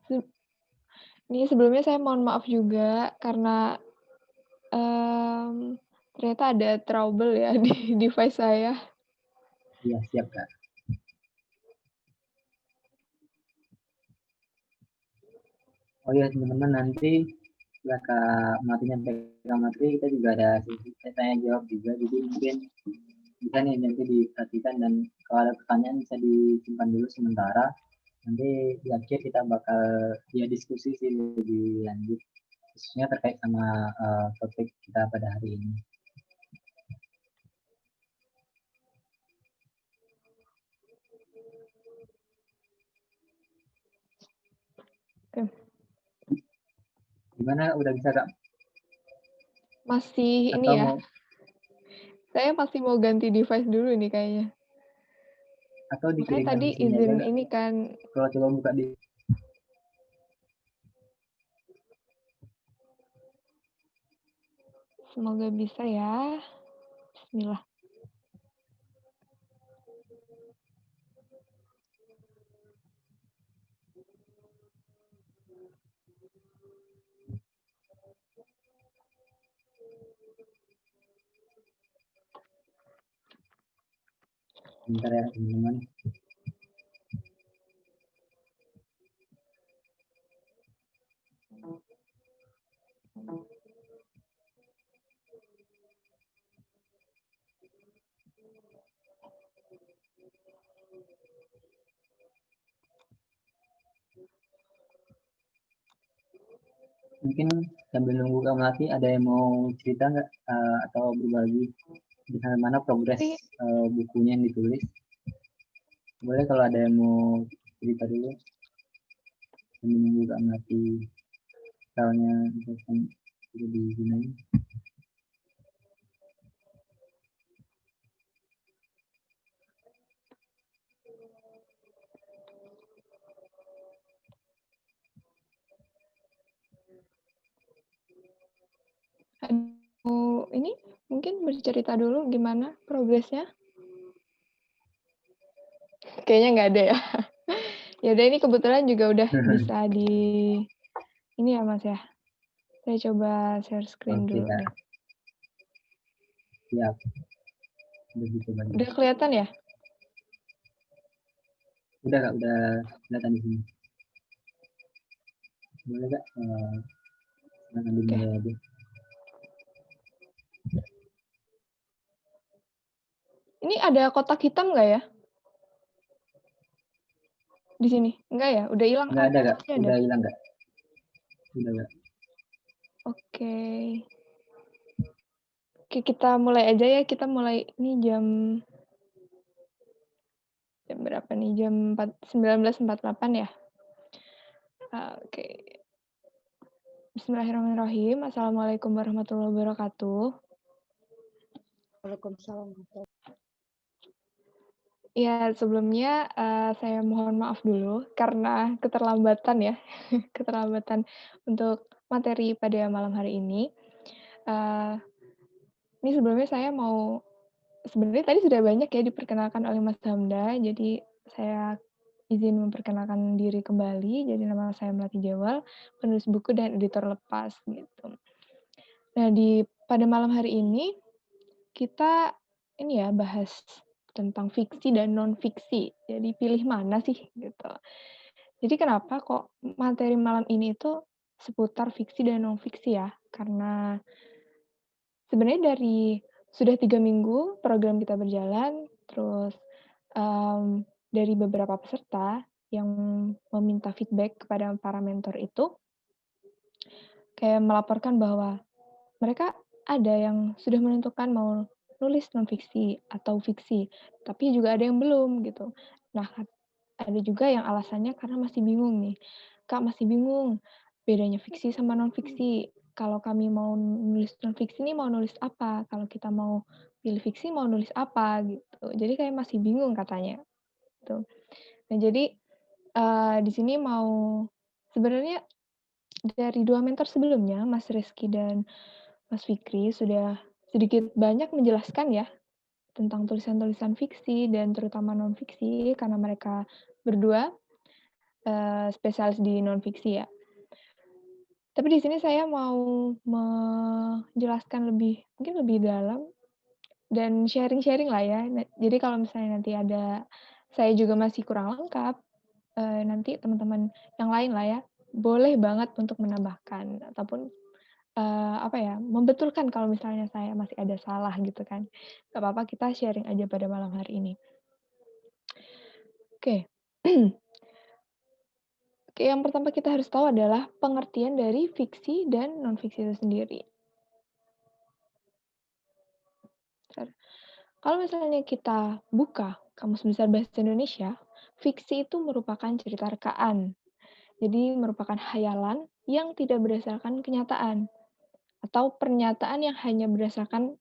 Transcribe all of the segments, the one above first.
Se ini sebelumnya saya mohon maaf juga karena, ternyata ada trouble ya di device saya. Iya, siap, Kak. Oh iya, teman-teman, nanti setelah Kak Martinya pegang materi, kita juga ada sesi tanya jawab juga. Jadi mungkin bisa nih nanti diperhatikan dan kalau ada pertanyaan bisa disimpan dulu sementara. Nanti di akhir kita bakal ya diskusi sih lebih lanjut, khususnya terkait sama topik kita pada hari ini. Oke. Gimana, udah bisa Kak? Masih ini Atau ya, mau saya masih mau ganti device dulu nih kayaknya. atau Makanya dikirimkan tadi ke sini aja izin Kak? ini kan, Kalau coba buka di semoga bisa ya. Bismillah. bentar ya teman-teman. Mungkin sambil nunggu Kak Melati, ada yang mau cerita nggak atau berbagi di mana progres Tapi bukunya yang ditulis? Boleh kalau ada yang mau cerita dulu sambil nunggu Kak Melati filenya misalkan sudah digunain. ini mungkin bercerita dulu gimana progresnya? Kayaknya nggak ada ya. Ya udah ini kebetulan juga udah bisa di ini ya Mas ya. Saya coba share screen Oke dulu Kak, nih. siap. Udah gitu bagi. Udah kelihatan ya? Udah Kak, udah kelihatan di sini. Boleh Kak, silakan Oke. dimulai aja. Ini ada kotak hitam nggak ya? Di sini? Enggak ya? Udah hilang? Nggak ada Kak, Harusnya ada. udah hilang Kak. Udah Kak. Oke. Oke, kita mulai aja ya. Kita mulai ini jam berapa nih? Jam 19.48 ya? Oke. Bismillahirrahmanirrahim. Assalamualaikum warahmatullahi wabarakatuh. Waalaikumsalam. Ya, sebelumnya, saya mohon maaf dulu karena keterlambatan ya, keterlambatan untuk materi pada malam hari ini. Eee, ini sebelumnya saya mau sebenarnya tadi sudah banyak ya diperkenalkan oleh Mas Hamda, jadi saya izin memperkenalkan diri kembali. Jadi nama saya Melati Jawal, penulis buku dan editor Lepas, gitu. Nah, pada malam hari ini kita ini ya bahas tentang fiksi dan non-fiksi. Jadi pilih mana sih gitu. Jadi kenapa kok materi malam ini itu seputar fiksi dan non-fiksi ya? Karena sebenarnya dari sudah 3 minggu program kita berjalan, terus, dari beberapa peserta yang meminta feedback kepada para mentor itu, kayak melaporkan bahwa mereka ada yang sudah menentukan mau nulis non-fiksi atau fiksi, tapi juga ada yang belum gitu. Nah, ada juga yang alasannya karena masih bingung nih, "Kak, masih bingung bedanya fiksi sama non-fiksi. Kalau kami mau nulis non-fiksi nih mau nulis apa? Kalau kita mau pilih fiksi mau nulis apa?" Gitu. Jadi kayak masih bingung katanya, gitu. Nah jadi, di sini mau sebenarnya dari 2 mentor sebelumnya, Mas Rizky dan Mas Fikri sudah sedikit banyak menjelaskan ya, tentang tulisan-tulisan fiksi dan terutama non-fiksi karena mereka berdua spesialis di non-fiksi ya. Tapi di sini saya mau menjelaskan mungkin lebih dalam dan sharing-sharing lah ya. Jadi kalau misalnya nanti saya juga masih kurang lengkap, nanti teman-teman yang lain lah ya, boleh banget untuk menambahkan ataupun, apa ya, membetulkan kalau misalnya saya masih ada salah gitu kan. Nggak apa-apa, kita sharing aja pada malam hari ini. Oke. Oke, yang pertama kita harus tahu adalah pengertian dari fiksi dan non-fiksi itu sendiri. Bentar. Kalau misalnya kita buka Kamus Besar Bahasa Indonesia, fiksi itu merupakan cerita rekaan. Jadi merupakan khayalan yang tidak berdasarkan kenyataan atau pernyataan yang hanya berdasarkan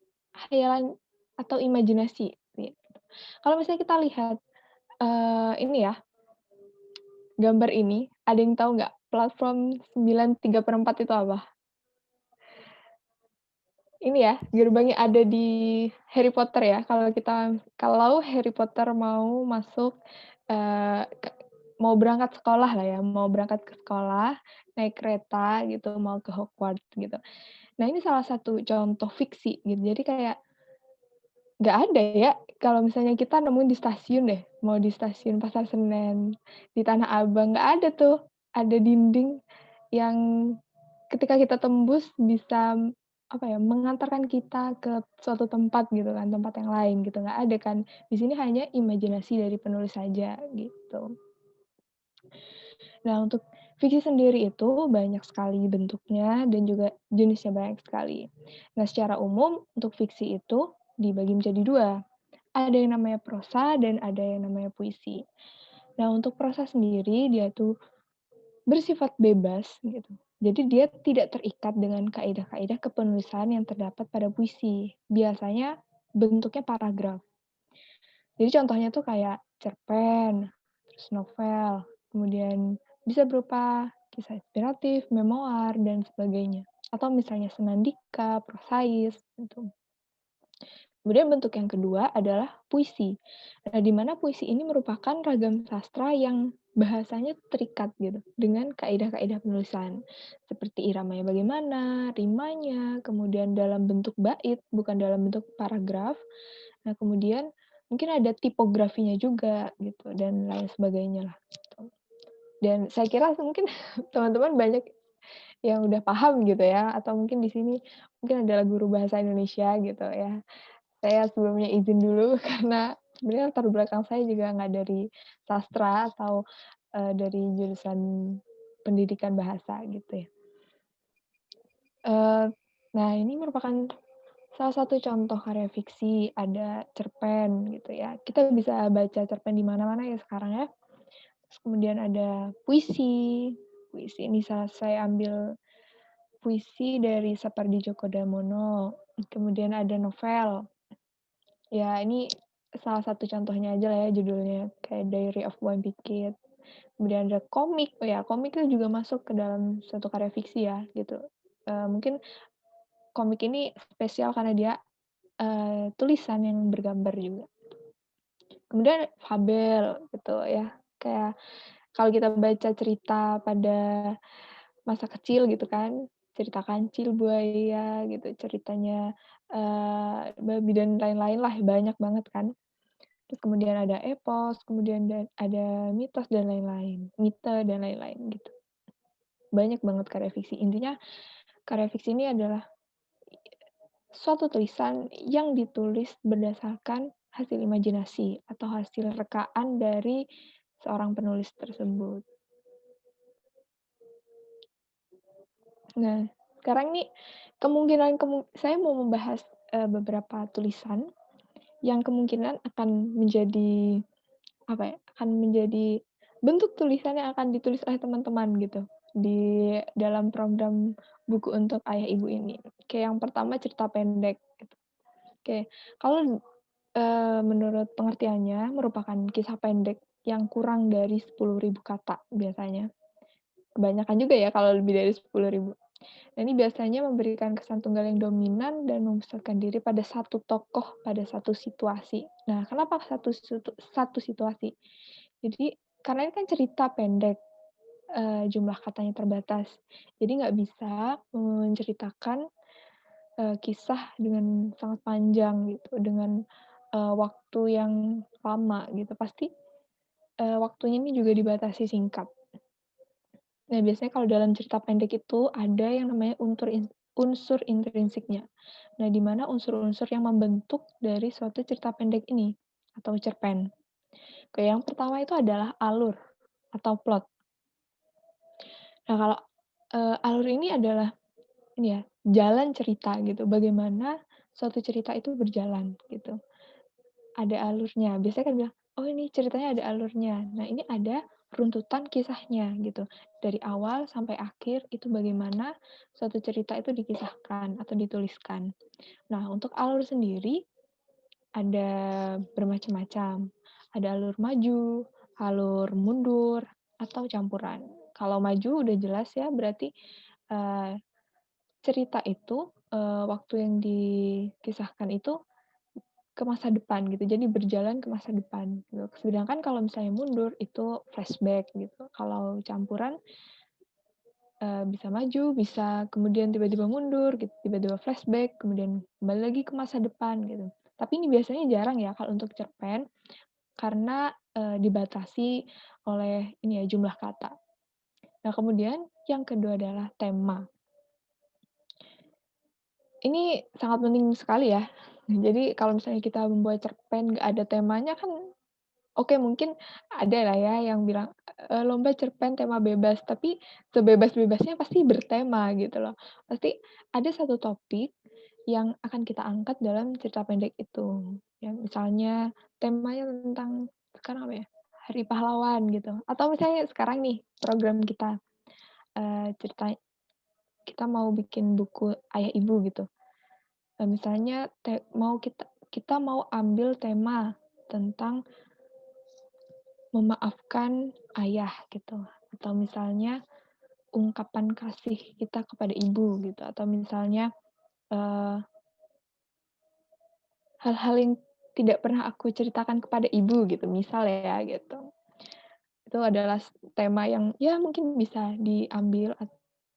khayalan atau imajinasi, gitu. Kalau misalnya kita lihat, ini ya, gambar ini, ada yang tahu nggak platform 934 itu apa? Ini ya, gerbangnya ada di Harry Potter ya, kalau Harry Potter mau masuk, mau berangkat sekolah lah ya, mau berangkat ke sekolah, naik kereta gitu, mau ke Hogwarts gitu. Nah, ini salah satu contoh fiksi gitu. Jadi kayak nggak ada ya, kalau misalnya kita nemuin di stasiun deh, mau di stasiun Pasar Senen, di Tanah Abang, nggak ada tuh, ada dinding yang ketika kita tembus bisa, apa ya, mengantarkan kita ke suatu tempat gitu kan, tempat yang lain gitu, nggak ada kan. Di sini hanya imajinasi dari penulis saja gitu. Nah, untuk fiksi sendiri itu banyak sekali bentuknya dan juga jenisnya banyak sekali. Nah, secara umum untuk fiksi itu dibagi menjadi 2. Ada yang namanya prosa dan ada yang namanya puisi. Nah, untuk prosa sendiri dia tuh bersifat bebas gitu. Jadi dia tidak terikat dengan kaidah-kaidah kepenulisan yang terdapat pada puisi. Biasanya bentuknya paragraf. Jadi contohnya tuh kayak cerpen, terus novel, kemudian bisa berupa kisah inspiratif, memoir, dan sebagainya. Atau misalnya senandika, prosais, gitu. Kemudian bentuk yang kedua adalah puisi. Nah, di mana puisi ini merupakan ragam sastra yang bahasanya terikat gitu dengan kaidah-kaidah penulisan. Seperti iramanya bagaimana, rimanya, kemudian dalam bentuk bait, bukan dalam bentuk paragraf. Nah, kemudian mungkin ada tipografinya juga gitu dan lain sebagainya lah gitu. Dan saya kira mungkin teman-teman banyak yang udah paham gitu ya atau mungkin di sini mungkin adalah guru bahasa Indonesia gitu ya. Saya sebelumnya izin dulu karena sebenarnya latar belakang saya juga nggak dari sastra atau, dari jurusan pendidikan bahasa gitu ya. Eee, nah ini merupakan salah satu contoh karya fiksi, ada cerpen gitu ya. Kita bisa baca cerpen di mana-mana ya sekarang ya. Terus kemudian ada puisi, puisi ini saya ambil puisi dari Sapardi Djoko Damono, kemudian ada novel. Ya, ini salah satu contohnya aja lah ya judulnya, kayak Diary of Wimpy Kid. Kemudian ada komik, oh ya komik itu juga masuk ke dalam suatu karya fiksi ya, gitu. Mungkin komik ini spesial karena dia, tulisan yang bergambar juga. Kemudian fabel gitu ya, kayak kalau kita baca cerita pada masa kecil gitu kan, cerita kancil, buaya gitu, ceritanya, babi dan lain-lain lah, banyak banget kan. Terus kemudian ada epos, kemudian ada mitos dan lain-lain, mite dan lain-lain gitu. Banyak banget karya fiksi. Intinya karya fiksi ini adalah suatu tulisan yang ditulis berdasarkan hasil imajinasi atau hasil rekaan dari seorang penulis tersebut. Nah, sekarang nih saya mau membahas, beberapa tulisan yang kemungkinan akan menjadi apa ya, akan menjadi bentuk tulisan yang akan ditulis oleh teman-teman gitu, di dalam program buku untuk ayah ibu ini. Kayak yang pertama cerita pendek gitu. Oke, kalau, menurut pengertiannya merupakan kisah pendek yang kurang dari 10.000 kata biasanya. Kebanyakan juga ya kalau lebih dari 10.000. Nah, ini biasanya memberikan kesan tunggal yang dominan dan memusatkan diri pada satu tokoh, pada satu situasi. Nah, kenapa satu situasi? Jadi, karena ini kan cerita pendek. jumlah katanya terbatas. Jadi nggak bisa menceritakan, kisah dengan sangat panjang gitu, dengan, waktu yang lama gitu. Pasti, waktunya ini juga dibatasi singkat. Nah, biasanya kalau dalam cerita pendek itu ada yang namanya unsur intrinsiknya. Nah, di mana unsur-unsur yang membentuk dari suatu cerita pendek ini atau cerpen. Oke, yang pertama itu adalah alur atau plot. Nah, kalau, alur ini adalah ini ya, jalan cerita gitu, bagaimana suatu cerita itu berjalan gitu. Ada alurnya, biasanya kan bilang, "Oh ini ceritanya ada alurnya." Nah ini ada runtutan kisahnya gitu, dari awal sampai akhir itu bagaimana suatu cerita itu dikisahkan atau dituliskan. Nah untuk alur sendiri ada bermacam-macam, ada alur maju, alur mundur, atau campuran. Kalau maju udah jelas ya berarti, eee, cerita itu, waktu yang dikisahkan itu ke masa depan gitu, jadi berjalan ke masa depan gitu. Sedangkan kalau misalnya mundur itu flashback gitu. Kalau campuran, bisa maju, bisa kemudian tiba-tiba mundur gitu, tiba-tiba flashback, kemudian kembali lagi ke masa depan gitu. Tapi ini biasanya jarang ya kalau untuk cerpen karena, dibatasi oleh ini ya, jumlah kata. Nah kemudian yang kedua adalah tema. Ini sangat penting sekali ya. Jadi kalau misalnya kita membuat cerpen nggak ada temanya kan oke, mungkin ada lah ya yang bilang, lomba cerpen tema bebas, tapi sebebas-bebasnya pasti bertema gitu loh. Pasti ada satu topik yang akan kita angkat dalam cerita pendek itu. Ya misalnya temanya tentang sekarang apa ya, Hari Pahlawan gitu, atau misalnya sekarang nih program kita, cerita kita mau bikin buku ayah ibu gitu, misalnya mau kita mau ambil tema tentang memaafkan ayah gitu, atau misalnya ungkapan kasih kita kepada ibu gitu, atau misalnya, eee, hal-hal yang tidak pernah aku ceritakan kepada ibu gitu, misal ya gitu. Itu adalah tema yang ya mungkin bisa diambil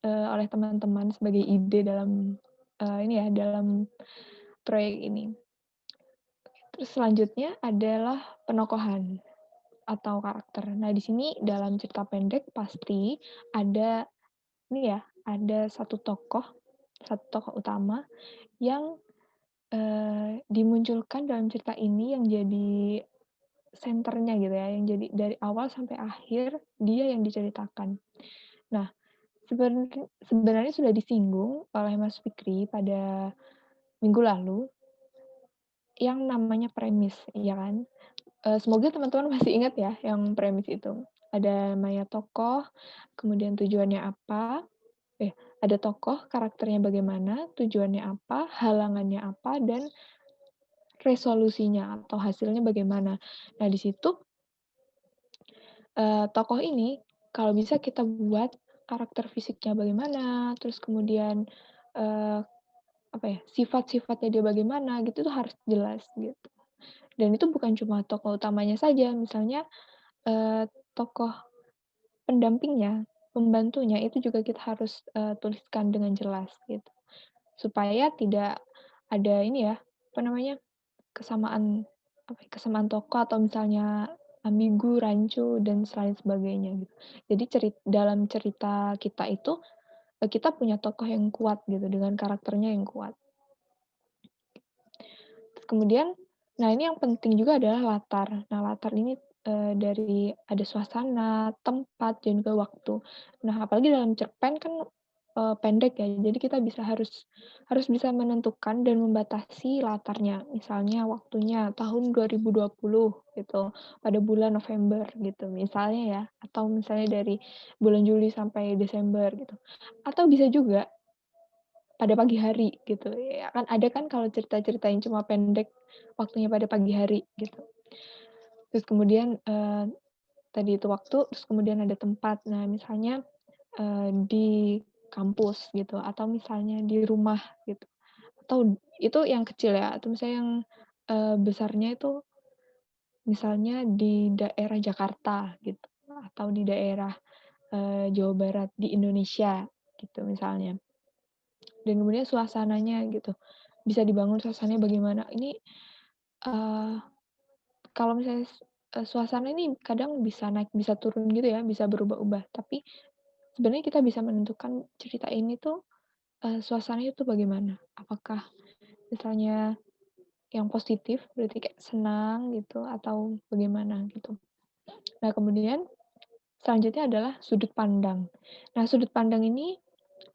oleh teman-teman sebagai ide dalam, ini ya, dalam proyek ini. Terus selanjutnya adalah penokohan atau karakter. Nah, di sini dalam cerita pendek pasti ada ini ya, ada satu tokoh utama yang, dimunculkan dalam cerita ini yang jadi senternya gitu ya, yang jadi dari awal sampai akhir dia yang diceritakan. Nah, sebenarnya sudah disinggung oleh Mas Fikri pada minggu lalu yang namanya premis, ya kan? Semoga teman-teman masih ingat ya yang premis itu. Ada namanya tokoh, kemudian tujuannya apa, ada tokoh, karakternya bagaimana, tujuannya apa, halangannya apa, dan resolusinya atau hasilnya bagaimana. Nah, di situ, tokoh ini kalau bisa kita buat karakter fisiknya bagaimana, terus kemudian, eee, apa ya, sifat-sifatnya dia bagaimana gitu tuh harus jelas gitu. Dan itu bukan cuma tokoh utamanya saja, misalnya, tokoh pendampingnya, pembantunya itu juga kita harus, tuliskan dengan jelas gitu. Supaya tidak ada ini ya, apa namanya, kesamaan kesamaan tokoh atau misalnya ambigu, rancu, dan lain sebagainya gitu. Jadi dalam cerita kita itu, kita punya tokoh yang kuat gitu, dengan karakternya yang kuat. Terus kemudian, nah ini yang penting juga adalah latar. Nah latar ini, dari ada suasana, tempat, dan juga waktu. Nah apalagi dalam cerpen kan, pendek ya, jadi kita harus harus bisa menentukan dan membatasi latarnya. Misalnya waktunya tahun 2020 gitu, pada bulan November gitu misalnya ya, atau misalnya dari bulan Juli sampai Desember gitu. Atau bisa juga pada pagi hari gitu, ya kan ada kan kalau cerita-cerita yang cuma pendek, waktunya pada pagi hari gitu. Terus kemudian, tadi itu waktu, terus kemudian ada tempat. Nah misalnya, di kampus gitu, atau misalnya di rumah gitu, atau itu yang kecil ya, atau misalnya yang, besarnya itu misalnya di daerah Jakarta gitu, atau di daerah, Jawa Barat di Indonesia gitu misalnya. Dan kemudian suasananya gitu, bisa dibangun suasananya bagaimana. Ini, eee, kalau misalnya suasana ini kadang bisa naik bisa turun gitu ya, bisa berubah-ubah. Tapi sebenarnya kita bisa menentukan cerita ini tuh, suasananya tuh bagaimana. Apakah misalnya yang positif, berarti kayak senang gitu atau bagaimana gitu. Nah kemudian selanjutnya adalah sudut pandang. Nah sudut pandang ini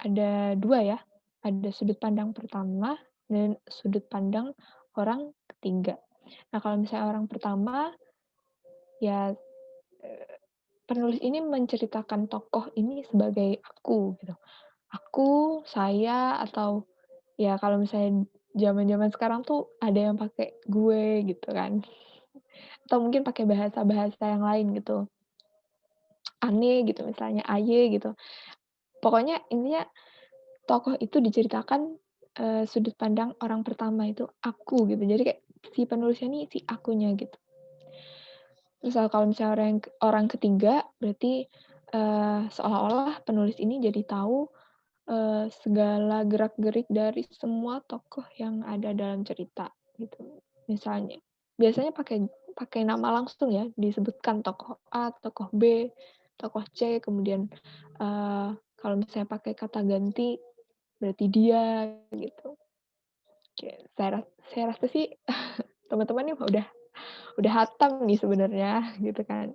ada 2 ya, ada sudut pandang pertama dan sudut pandang orang ketiga. Nah kalau misalnya orang pertama, ya, penulis ini menceritakan tokoh ini sebagai aku gitu. Aku, saya, atau ya kalau misalnya zaman-zaman sekarang tuh ada yang pakai gue gitu kan, atau mungkin pakai bahasa-bahasa yang lain gitu, ane gitu misalnya, aye gitu. Pokoknya intinya tokoh itu diceritakan, sudut pandang orang pertama itu aku gitu. Jadi kayak si penulisnya nih si akunya gitu. Terus kalau misalnya orang ketiga berarti, seolah-olah penulis ini jadi tahu, segala gerak-gerik dari semua tokoh yang ada dalam cerita gitu, misalnya. Biasanya pakai pakai nama langsung ya, disebutkan tokoh A, tokoh B, tokoh C, kemudian, kalau misalnya pakai kata ganti berarti dia gitu. Kayak saya rasa sih teman-teman nih udah hatam nih sebenarnya gitu kan.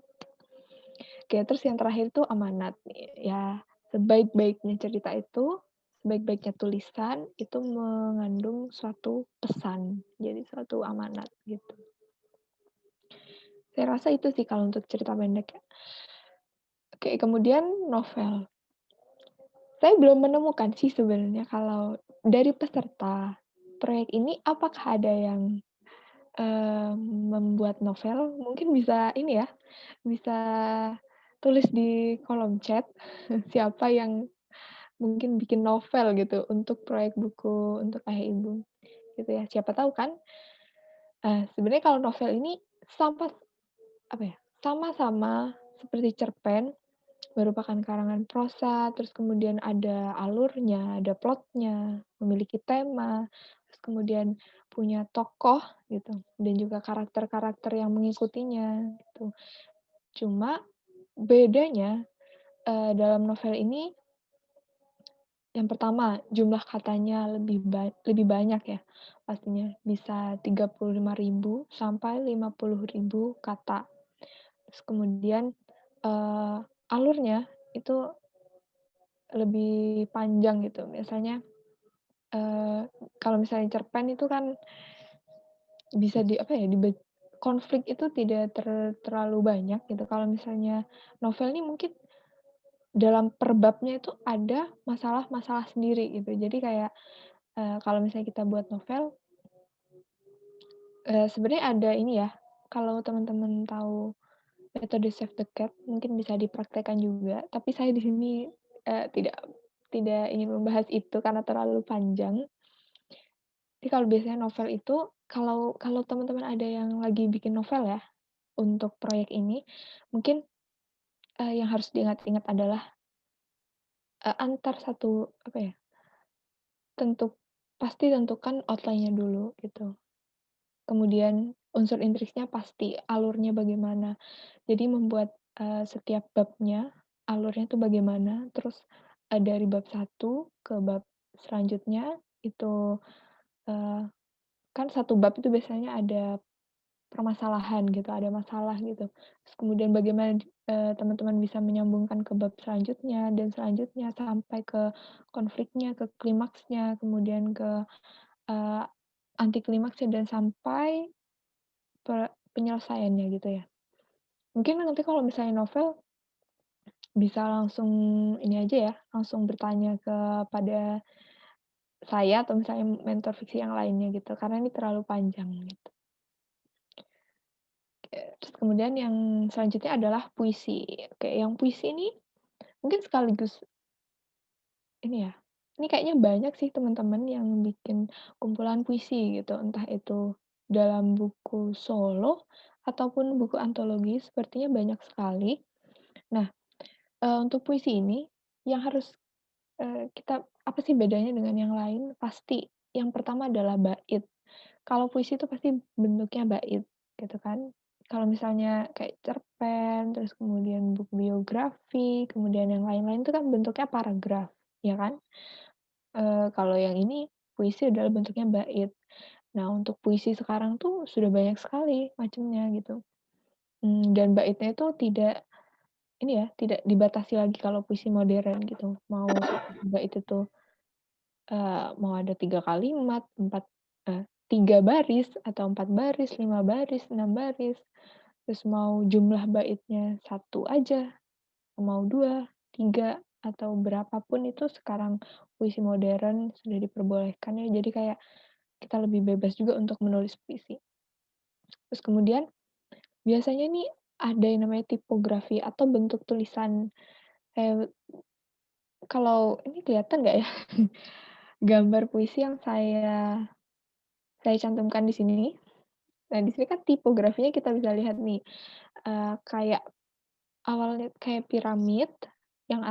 Oke, terus yang terakhir tuh amanat nih, ya sebaik-baiknya cerita itu, sebaik-baiknya tulisan itu mengandung suatu pesan, jadi suatu amanat gitu. Saya rasa itu sih kalau untuk cerita pendek ya. Oke, kemudian novel. Saya belum menemukan sih sebenarnya kalau dari peserta proyek ini apakah ada yang, membuat novel? Mungkin bisa ini ya, bisa tulis di kolom chat siapa yang mungkin bikin novel gitu untuk proyek buku untuk ayah ibu, gitu ya. Siapa tahu kan, sebenarnya kalau novel ini sama apa ya, sama-sama seperti cerpen, merupakan karangan prosa, terus kemudian ada alurnya, ada plotnya, memiliki tema, terus kemudian punya tokoh gitu, dan juga karakter-karakter yang mengikutinya gitu. Cuma bedanya, dalam novel ini yang pertama, jumlah katanya lebih banyak ya, pastinya. Bisa 35.000 sampai 50.000 kata. Terus kemudian, eee, alurnya itu lebih panjang gitu. Biasanya, eee, kalau misalnya cerpen itu kan bisa di apa ya, konflik itu tidak terlalu banyak gitu. Kalau misalnya novel ini mungkin dalam per babnya itu ada masalah-masalah sendiri gitu. Jadi kayak kalau misalnya kita buat novel, sebenarnya ada ini ya, kalau teman-teman tahu metode Save the Cat mungkin bisa dipraktekkan juga, tapi saya di sini, tidak tidak ingin membahas itu karena terlalu panjang. Jadi kalau biasanya novel itu, kalau kalau teman-teman ada yang lagi bikin novel ya, untuk proyek ini, mungkin, yang harus diingat-ingat adalah, antar satu apa ya, pasti tentukan outline-nya dulu gitu. Kemudian unsur intriksnya pasti, alurnya bagaimana. Jadi membuat, setiap babnya, alurnya itu bagaimana, terus, dari bab satu ke bab selanjutnya itu, eee, kan satu bab itu biasanya ada permasalahan gitu, ada masalah gitu. Terus kemudian bagaimana, teman-teman bisa menyambungkan ke bab selanjutnya dan selanjutnya sampai ke konfliknya, ke klimaksnya, kemudian ke, eee, anti klimaksnya dan sampai penyelesaiannya gitu ya. Mungkin nanti kalau misalnya novel, bisa langsung ini aja ya, langsung bertanya kepada saya atau misalnya mentor fiksi yang lainnya gitu, karena ini terlalu panjang gitu. Terus kemudian yang selanjutnya adalah puisi. Oke, yang puisi ini mungkin sekaligus ini ya, ini kayaknya banyak sih teman-teman yang bikin kumpulan puisi gitu, entah itu dalam buku solo ataupun buku antologi, sepertinya banyak sekali. Nah, Untuk puisi ini yang harus, kita apa sih bedanya dengan yang lain? Pasti yang pertama adalah bait. Kalau puisi itu pasti bentuknya bait, gitu kan. Kalau misalnya kayak cerpen, terus kemudian buku biografi, kemudian yang lain-lain itu kan bentuknya paragraf, ya kan? Kalau yang ini puisi adalah bentuknya bait. Nah, untuk puisi sekarang tuh sudah banyak sekali macamnya gitu, dan baitnya itu tidak ini ya, tidak dibatasi lagi kalau puisi modern gitu. Mau satu bait itu, mau ada 3 kalimat, 3 baris atau 4 baris, 5 baris, 6 baris, terus mau jumlah baitnya satu aja, mau 2, 3, atau berapa pun itu sekarang puisi modern sudah diperbolehkan ya, jadi kayak kita lebih bebas juga untuk menulis puisi. Terus kemudian biasanya nih ada yang namanya tipografi atau bentuk tulisan, eee, kalau ini kelihatan nggak ya? Gambar puisi yang saya cantumkan di sini. Nah, di sini kan tipografinya kita bisa lihat nih, kayak awalnya kayak piramid yang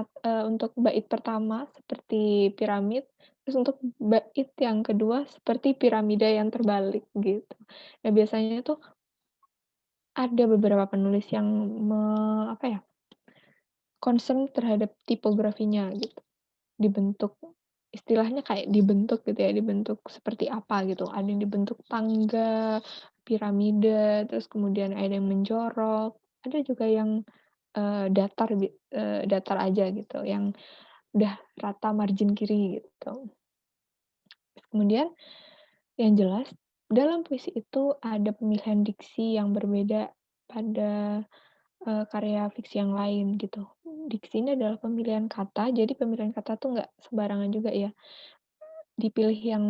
untuk bait pertama seperti piramid, terus untuk bait yang kedua seperti piramida yang terbalik gitu. Nah, biasanya tuh ada beberapa penulis yang apa ya, concern terhadap tipografinya gitu. Dibentuk, istilahnya kayak dibentuk gitu ya, dibentuk seperti apa gitu, ada yang dibentuk tangga, piramida, terus kemudian ada yang menjorok, ada juga yang, datar aja gitu, yang udah rata margin kiri gitu. Kemudian yang jelas dalam puisi itu ada pemilihan diksi yang berbeda pada, karya fiksi yang lain gitu. Diksi ini adalah pemilihan kata, jadi pemilihan kata tuh nggak sembarangan juga ya. Dipilih yang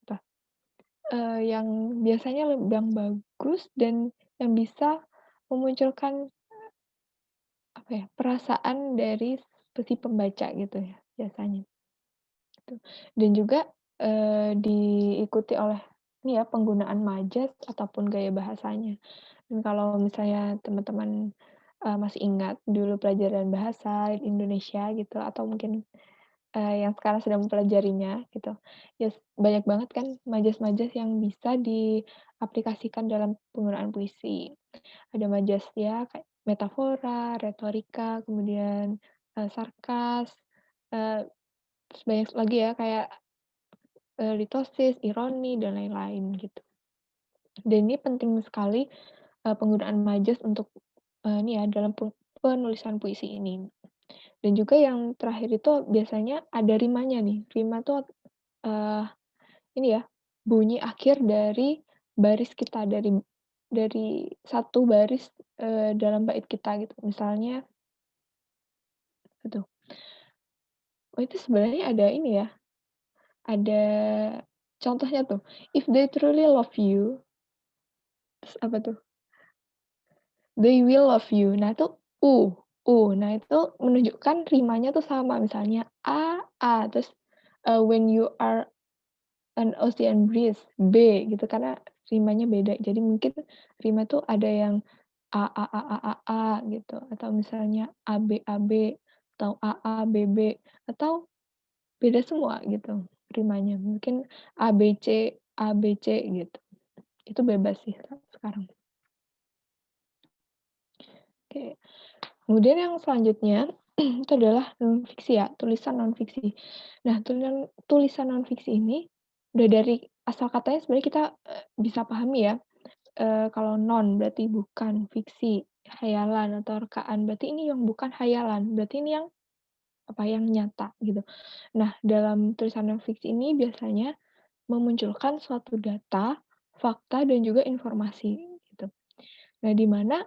apa, yang biasanya yang bagus dan yang bisa memunculkan, apa ya, perasaan dari si pembaca gitu ya, biasanya, gitu. Dan juga, diikuti oleh ini ya, penggunaan majas ataupun gaya bahasanya. Dan kalau misalnya teman-teman, masih ingat dulu pelajaran bahasa Indonesia gitu atau mungkin yang sekarang sedang mempelajarinya gitu. Banyak banget kan majas-majas yang bisa diaplikasikan dalam penggunaan puisi. Ada majas ya kayak metafora, retorika, kemudian, sarkas, eee, terus banyak lagi ya kayak, litosis, ironi, dan lain-lain gitu. Dan ini penting sekali, penggunaan majas untuk, ini ya dalam penulisan puisi ini. Dan juga yang terakhir itu biasanya ada rimanya nih. Rima tuh, eee, ini ya, bunyi akhir dari baris kita, dari satu baris, dalam bait kita gitu. Misalnya gitu, oh itu sebenarnya ada ini ya, ada contohnya tuh, "If they truly love you," terus apa tuh, "they will love you." Nah itu nah itu menunjukkan rimanya tuh sama, misalnya A, terus, "When you are an ocean breeze," B gitu, karena rimanya beda. Jadi mungkin rima tuh ada yang A gitu, atau misalnya AB, atau AB, atau beda semua gitu rimanya. Mungkin ABC gitu. Itu bebas sih sekarang. Oke. Kemudian yang selanjutnya itu adalah non-fiksi ya, tulisan non-fiksi. Nah, tulisan non-fiksi ini udah dari asal katanya sebenarnya kita, bisa pahami ya, kalau non berarti bukan, fiksi, khayalan atau rekaan, berarti ini yang bukan khayalan, berarti ini yang apa, yang nyata gitu. Nah, dalam tulisan non-fiksi ini biasanya memunculkan suatu data, fakta, dan juga informasi gitu. Nah, di mana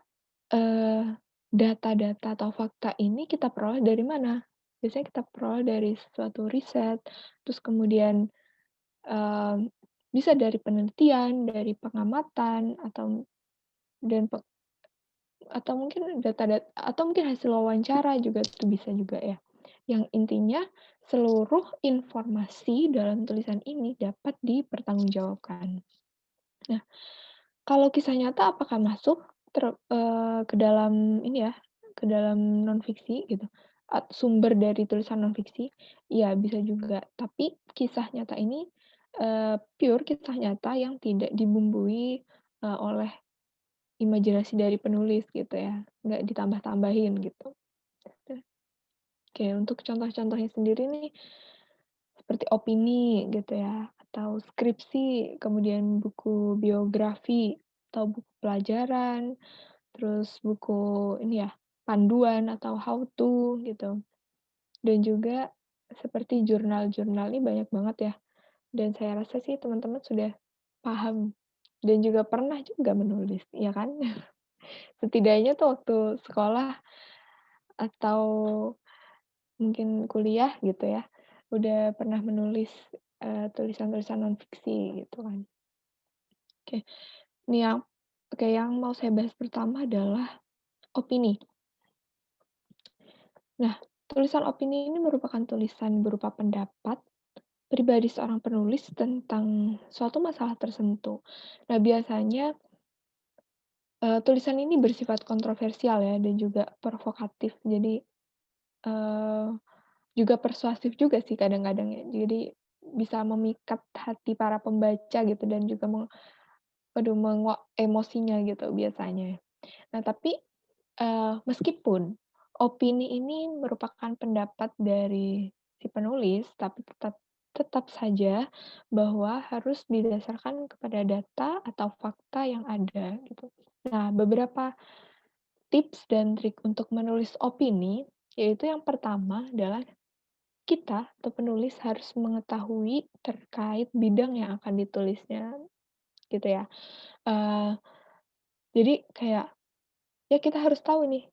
Eee, data-data atau fakta ini kita peroleh dari mana? Biasanya kita peroleh dari suatu riset, terus kemudian, mmm, bisa dari penelitian, dari pengamatan, dan pe atau mungkin atau mungkin hasil wawancara juga itu bisa juga ya. Yang intinya seluruh informasi dalam tulisan ini dapat dipertanggungjawabkan. Nah, kalau kisah nyata apakah masuk ke dalam ini ya, ke dalam non-fiksi gitu, sumber dari tulisan non-fiksi, iya bisa juga. Tapi kisah nyata ini, pure kisah nyata yang tidak dibumbui, oleh imajinasi dari penulis gitu ya, nggak ditambah-tambahin gitu. Oke, untuk contoh-contohnya sendiri nih, seperti opini gitu ya, atau skripsi, kemudian buku biografi, atau buku pelajaran, terus buku ini ya, panduan atau how to gitu. Dan juga seperti jurnal-jurnal ini banyak banget ya, dan saya rasa sih teman-teman sudah paham dan juga pernah juga menulis, ya kan? Setidaknya tuh waktu sekolah atau mungkin kuliah gitu ya, udah pernah menulis, tulisan-tulisan non-fiksi gitu kan. Oke, ini yang mau saya bahas pertama adalah opini. Nah, tulisan opini ini merupakan tulisan berupa pendapat pribadi seorang penulis tentang suatu masalah tertentu. Nah, biasanya, tulisan ini bersifat kontroversial ya dan juga provokatif. Jadi, eee, juga persuasif juga sih kadang-kadang ya. Jadi bisa memikat hati para pembaca gitu dan juga emosinya gitu biasanya. Nah, tapi, meskipun opini ini merupakan pendapat dari si penulis, tapi tetap tetap saja bahwa harus didasarkan kepada data atau fakta yang ada, gitu. Nah, beberapa tips dan trik untuk menulis opini, yaitu yang pertama adalah kita atau penulis harus mengetahui terkait bidang yang akan ditulisnya, gitu ya. Eee, jadi kayak ya kita harus tahu nih,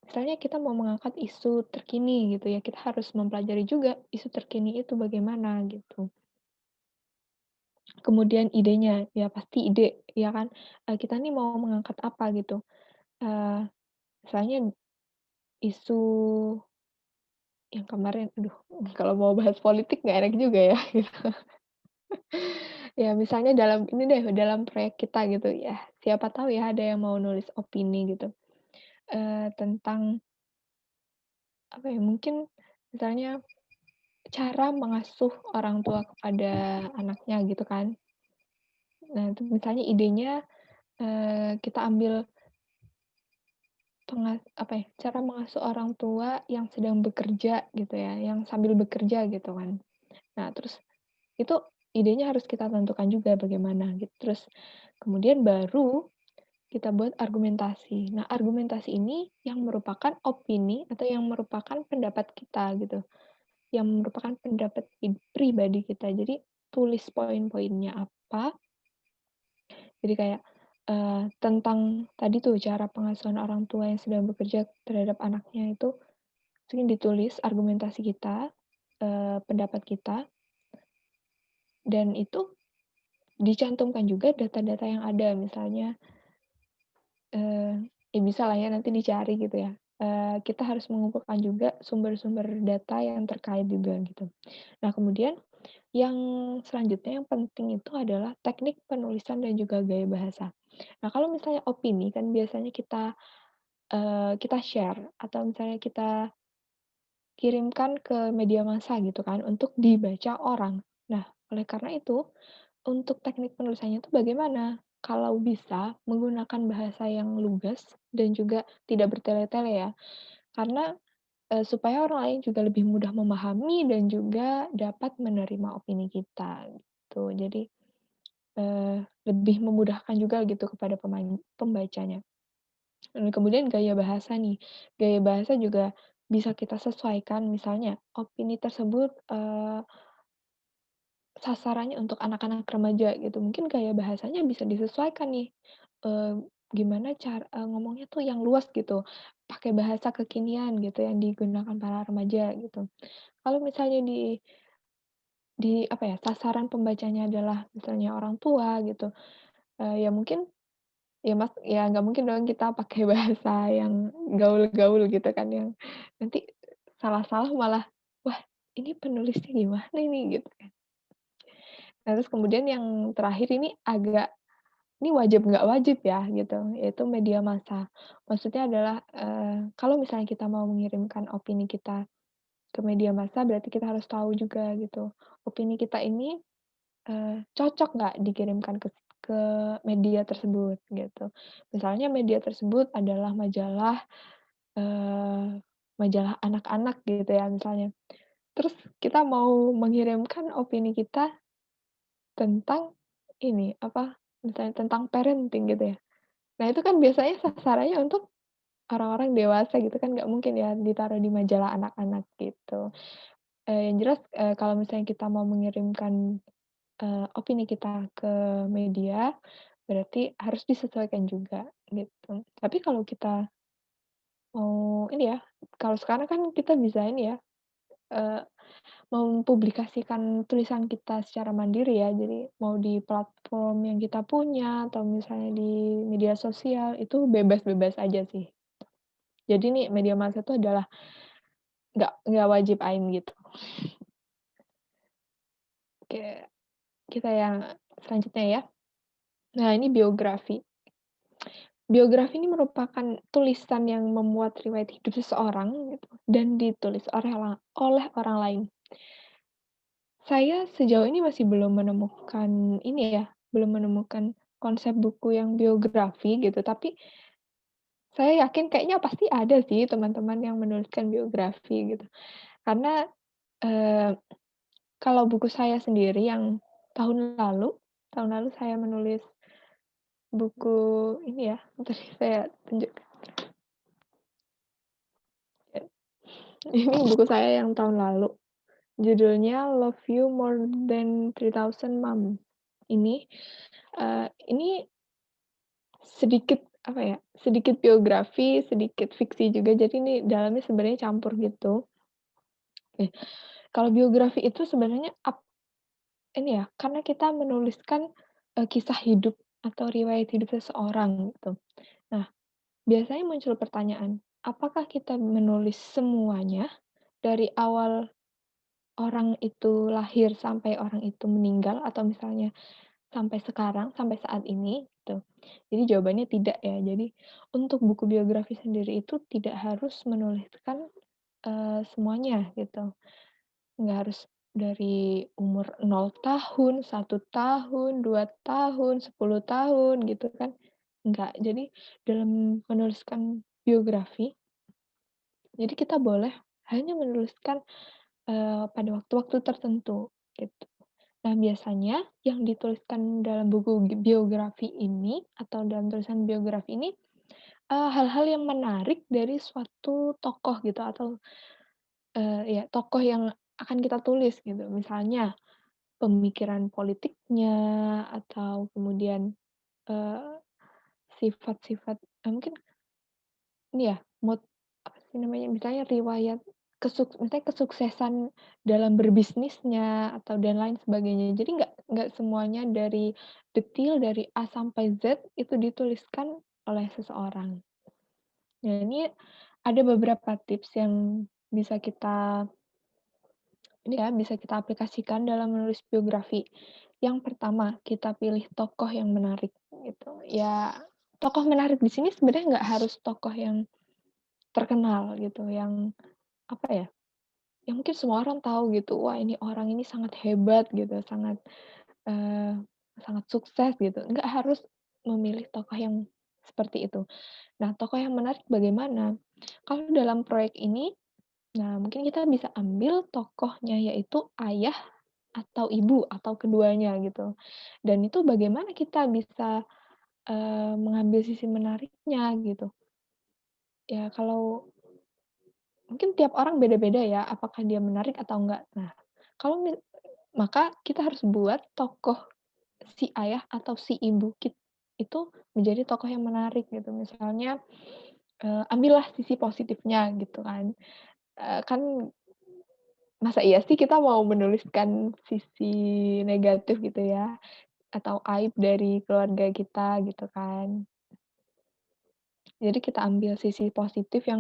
misalnya kita mau mengangkat isu terkini gitu ya, kita harus mempelajari juga isu terkini itu bagaimana gitu. Kemudian idenya, ya pasti ide, ya kan, kita nih mau mengangkat apa gitu, eee, misalnya isu yang kemarin aduh kalau mau bahas politik nggak enak juga ya gitu. Ya misalnya dalam ini deh, dalam proyek kita gitu ya, siapa tahu ya ada yang mau nulis opini gitu, tentang apa ya, mungkin misalnya cara mengasuh orang tua kepada anaknya gitu kan. Nah itu misalnya idenya, kita ambil apa ya, cara mengasuh orang tua yang sedang bekerja gitu ya, yang sambil bekerja gitu kan. Nah terus itu idenya harus kita tentukan juga bagaimana gitu. Terus kemudian baru kita buat argumentasi. Nah argumentasi ini yang merupakan opini atau yang merupakan pendapat kita gitu. Yang merupakan pendapat pribadi kita. Jadi tulis poin-poinnya apa, jadi kayak, tentang tadi tuh cara pengasuhan orang tua yang sedang bekerja terhadap anaknya itu sering ditulis argumentasi kita, pendapat kita, dan itu dicantumkan juga data-data yang ada. Misalnya, ya bisalah ya nanti dicari gitu ya, kita harus mengumpulkan juga sumber-sumber data yang terkait juga gitu. Nah kemudian yang selanjutnya yang penting itu adalah teknik penulisan dan juga gaya bahasa. Nah, kalau misalnya opini kan biasanya kita share atau misalnya kita kirimkan ke media massa gitu kan untuk dibaca orang. Nah, oleh karena itu, untuk teknik penulisannya itu bagaimana? Kalau bisa menggunakan bahasa yang lugas dan juga tidak bertele-tele ya. Karena, supaya orang lain juga lebih mudah memahami dan juga dapat menerima opini kita, gitu. Jadi, lebih memudahkan juga gitu kepada pembacanya. Dan kemudian gaya bahasa nih, gaya bahasa juga bisa kita sesuaikan, misalnya opini tersebut, sasarannya untuk anak-anak remaja gitu, mungkin gaya bahasanya bisa disesuaikan nih, eee, gimana ngomongnya tuh yang luas gitu, pakai bahasa kekinian gitu yang digunakan para remaja gitu. Kalau misalnya di apa ya, sasaran pembacanya adalah misalnya orang tua gitu, ya mungkin ya nggak mungkin dong kita pakai bahasa yang gaul-gaul gitu kan, yang nanti salah-salah malah, "Wah, ini penulisnya gimana ini?" Gitu kan. Nah, terus kemudian yang terakhir ini agak ini wajib nggak wajib ya gitu, yaitu media massa. Maksudnya adalah, kalau misalnya kita mau mengirimkan opini kita ke media massa berarti kita harus tahu juga gitu, opini kita ini, cocok nggak dikirimkan ke media tersebut gitu. Misalnya media tersebut adalah eee, majalah anak-anak gitu ya misalnya, terus kita mau mengirimkan opini kita tentang ini, apa, misalnya tentang parenting gitu ya. Nah itu kan biasanya sasarannya untuk orang-orang dewasa gitu kan nggak mungkin ya ditaruh di majalah anak-anak gitu. Yang jelas, kalau misalnya kita mau mengirimkan, opini kita ke media, berarti harus disesuaikan juga gitu. Tapi kalau kita mau ini ya, kalau sekarang kan kita bisa ini ya, eee, mempublikasikan tulisan kita secara mandiri ya. Jadi mau di platform yang kita punya atau misalnya di media sosial itu bebas-bebas aja sih. Jadi nih media massa itu adalah nggak wajib ain gitu. Oke, kita yang selanjutnya ya. Nah ini biografi. Biografi ini merupakan tulisan yang memuat riwayat hidup seseorang gitu dan ditulis oleh orang lain. Saya sejauh ini masih belum menemukan ini ya, belum menemukan konsep buku yang biografi gitu, tapi saya yakin kayaknya pasti ada sih teman-teman yang menuliskan biografi gitu. Karena, eee, kalau buku saya sendiri yang tahun lalu saya menulis buku ini ya, bentar saya tunjukkan. Ini buku saya yang tahun lalu, judulnya Love You More Than 3000 Mom. Ini sedikit, apa ya, sedikit biografi, sedikit fiksi juga, jadi ini dalamnya sebenarnya campur gitu. Oke, kalau biografi itu sebenarnya ini ya, karena kita menuliskan, kisah hidup atau riwayat hidup seseorang gitu. Nah, biasanya muncul pertanyaan, apakah kita menulis semuanya dari awal orang itu lahir sampai orang itu meninggal atau misalnya sampai sekarang, sampai saat ini gitu. Jadi jawabannya tidak ya. Jadi untuk buku biografi sendiri itu tidak harus menuliskan, semuanya gitu. Nggak harus dari umur 0 tahun, 1 tahun, 2 tahun, 10 tahun gitu kan, enggak. Jadi dalam menuliskan biografi, jadi kita boleh hanya menuliskan, pada waktu-waktu tertentu gitu. Nah, biasanya yang dituliskan dalam buku biografi ini atau dalam tulisan biografi ini, hal-hal yang menarik dari suatu tokoh gitu atau, ya tokoh yang akan kita tulis gitu. Misalnya pemikiran politiknya atau kemudian, eee, sifat-sifat, mungkin ini ya, apa sih namanya, misalnya riwayat misalnya kesuksesan dalam berbisnisnya atau dan lain sebagainya. Jadi nggak semuanya dari detil dari A sampai Z itu dituliskan oleh seseorang. Nah ini ada beberapa tips yang bisa kita ini ya, bisa kita aplikasikan dalam menulis biografi. Yang pertama, kita pilih tokoh yang menarik gitu. Ya, tokoh menarik di sini sebenarnya nggak harus tokoh yang terkenal gitu, yang apa ya, yang mungkin semua orang tahu gitu, wah ini orang ini sangat hebat gitu, eee, sangat sukses gitu, nggak harus memilih tokoh yang seperti itu. Nah, tokoh yang menarik bagaimana? Kalau dalam proyek ini, nah mungkin kita bisa ambil tokohnya yaitu ayah atau ibu atau keduanya gitu. Dan itu bagaimana kita bisa, mengambil sisi menariknya gitu. Ya kalau mungkin tiap orang beda-beda ya, apakah dia menarik atau enggak. Nah, kalau maka kita harus buat tokoh si ayah atau si ibu itu menjadi tokoh yang menarik gitu. Misalnya, ambillah sisi positifnya gitu kan. Kan masa iya sih kita mau menuliskan sisi negatif gitu ya, atau aib dari keluarga kita gitu kan. Jadi kita ambil sisi positif yang,